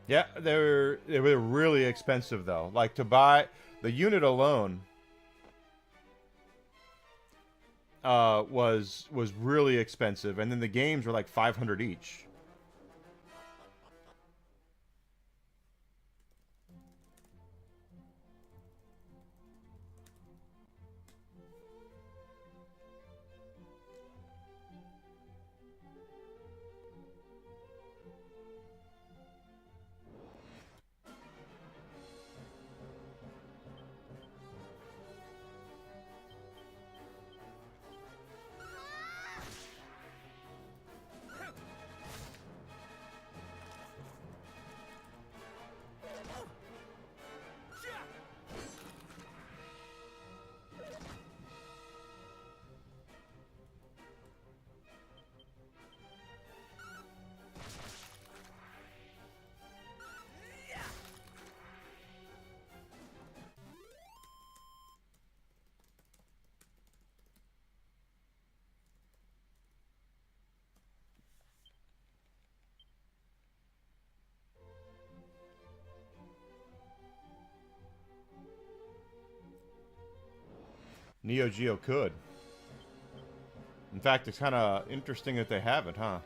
Yeah, they were really expensive though. Like to buy the unit alone was really expensive, and then the games were like 500 each. Neo Geo could. In fact, it's kind of interesting that they haven't, huh?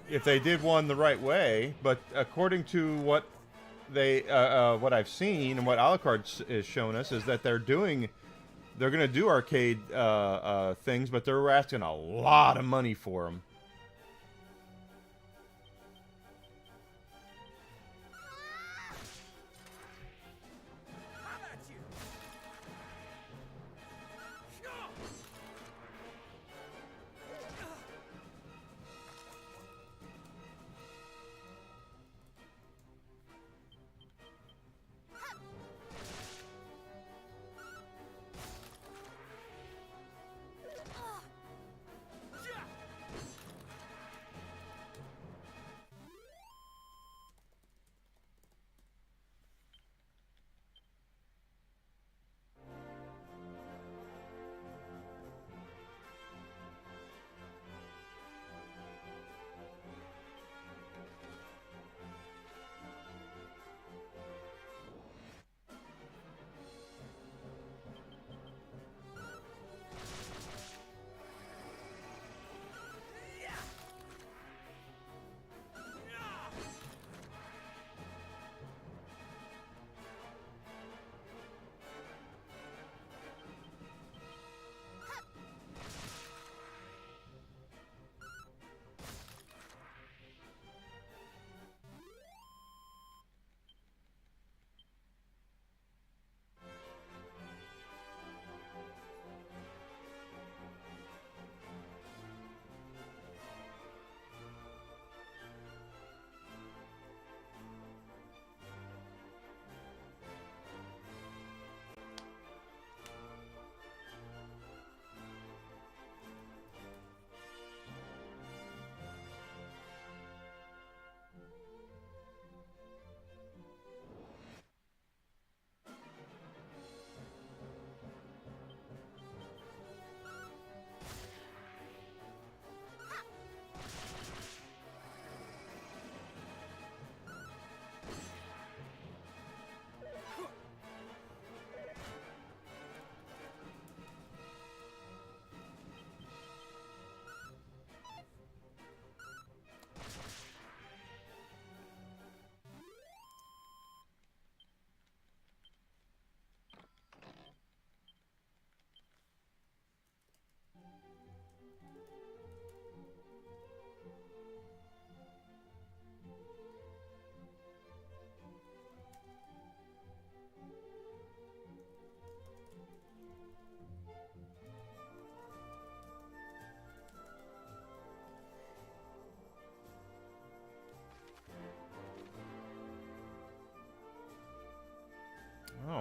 If they did one the right way, but according to what what I've seen and what Alucard has shown us is that they're going to do arcade things, but they're asking a lot of money for them.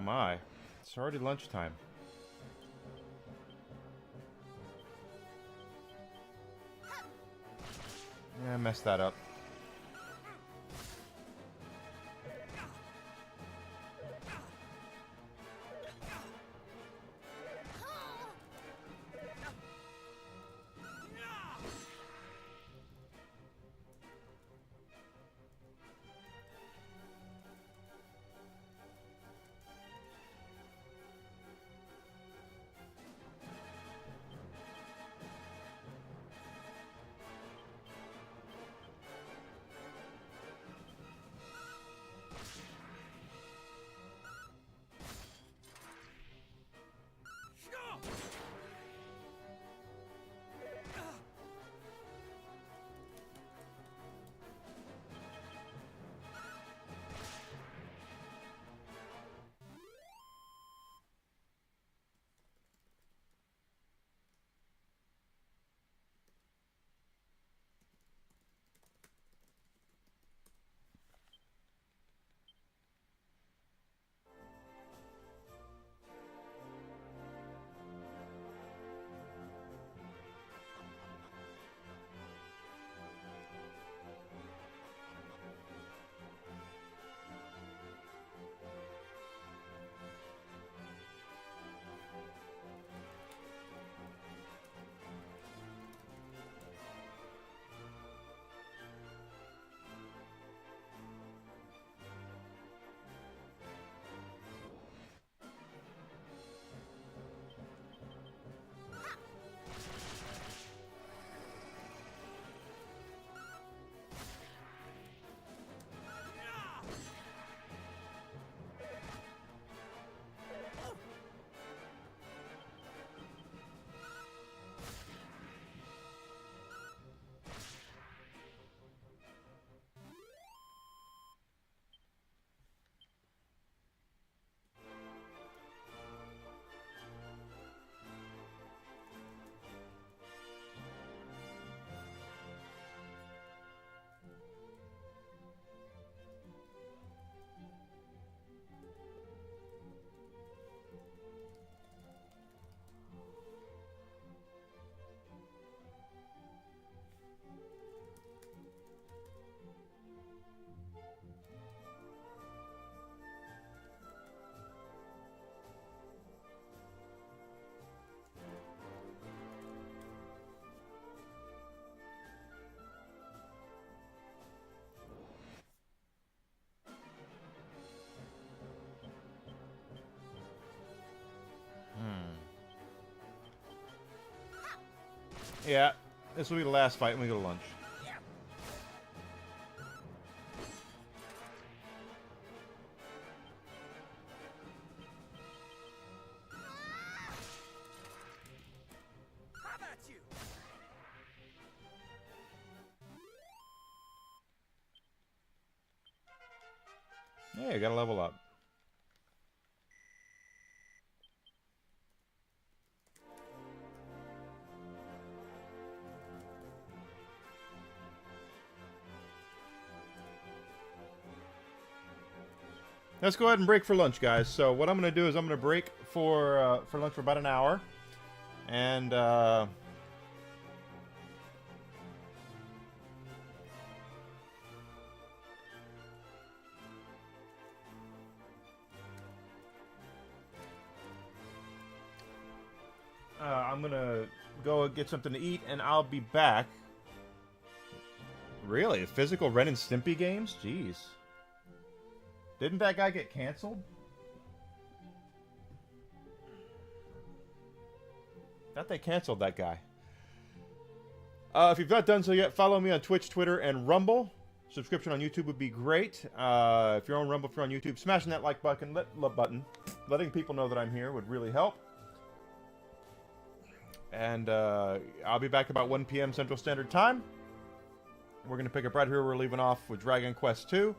my. It's already lunchtime. Yeah, I messed that up. Yeah, this will be the last fight when we go to lunch. How about you? Yeah, you gotta level up. Let's go ahead and break for lunch, guys. So what I'm going to do is I'm going to break for lunch for about an hour. And I'm going to go get something to eat, and I'll be back. Really? Physical Ren and Stimpy games? Jeez. Didn't that guy get canceled? Thought they canceled that guy. If you've not done so yet, follow me on Twitch, Twitter, and Rumble. Subscription on YouTube would be great. If you're on Rumble, if you're on YouTube, smashing that like button, letting people know that I'm here would really help. And I'll be back about 1 p.m. Central Standard Time. We're going to pick up right here. We're leaving off with Dragon Quest 2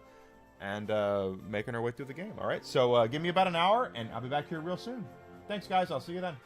and making our way through the game. All right, so give me about an hour, and I'll be back here real soon. Thanks, guys. I'll see you then.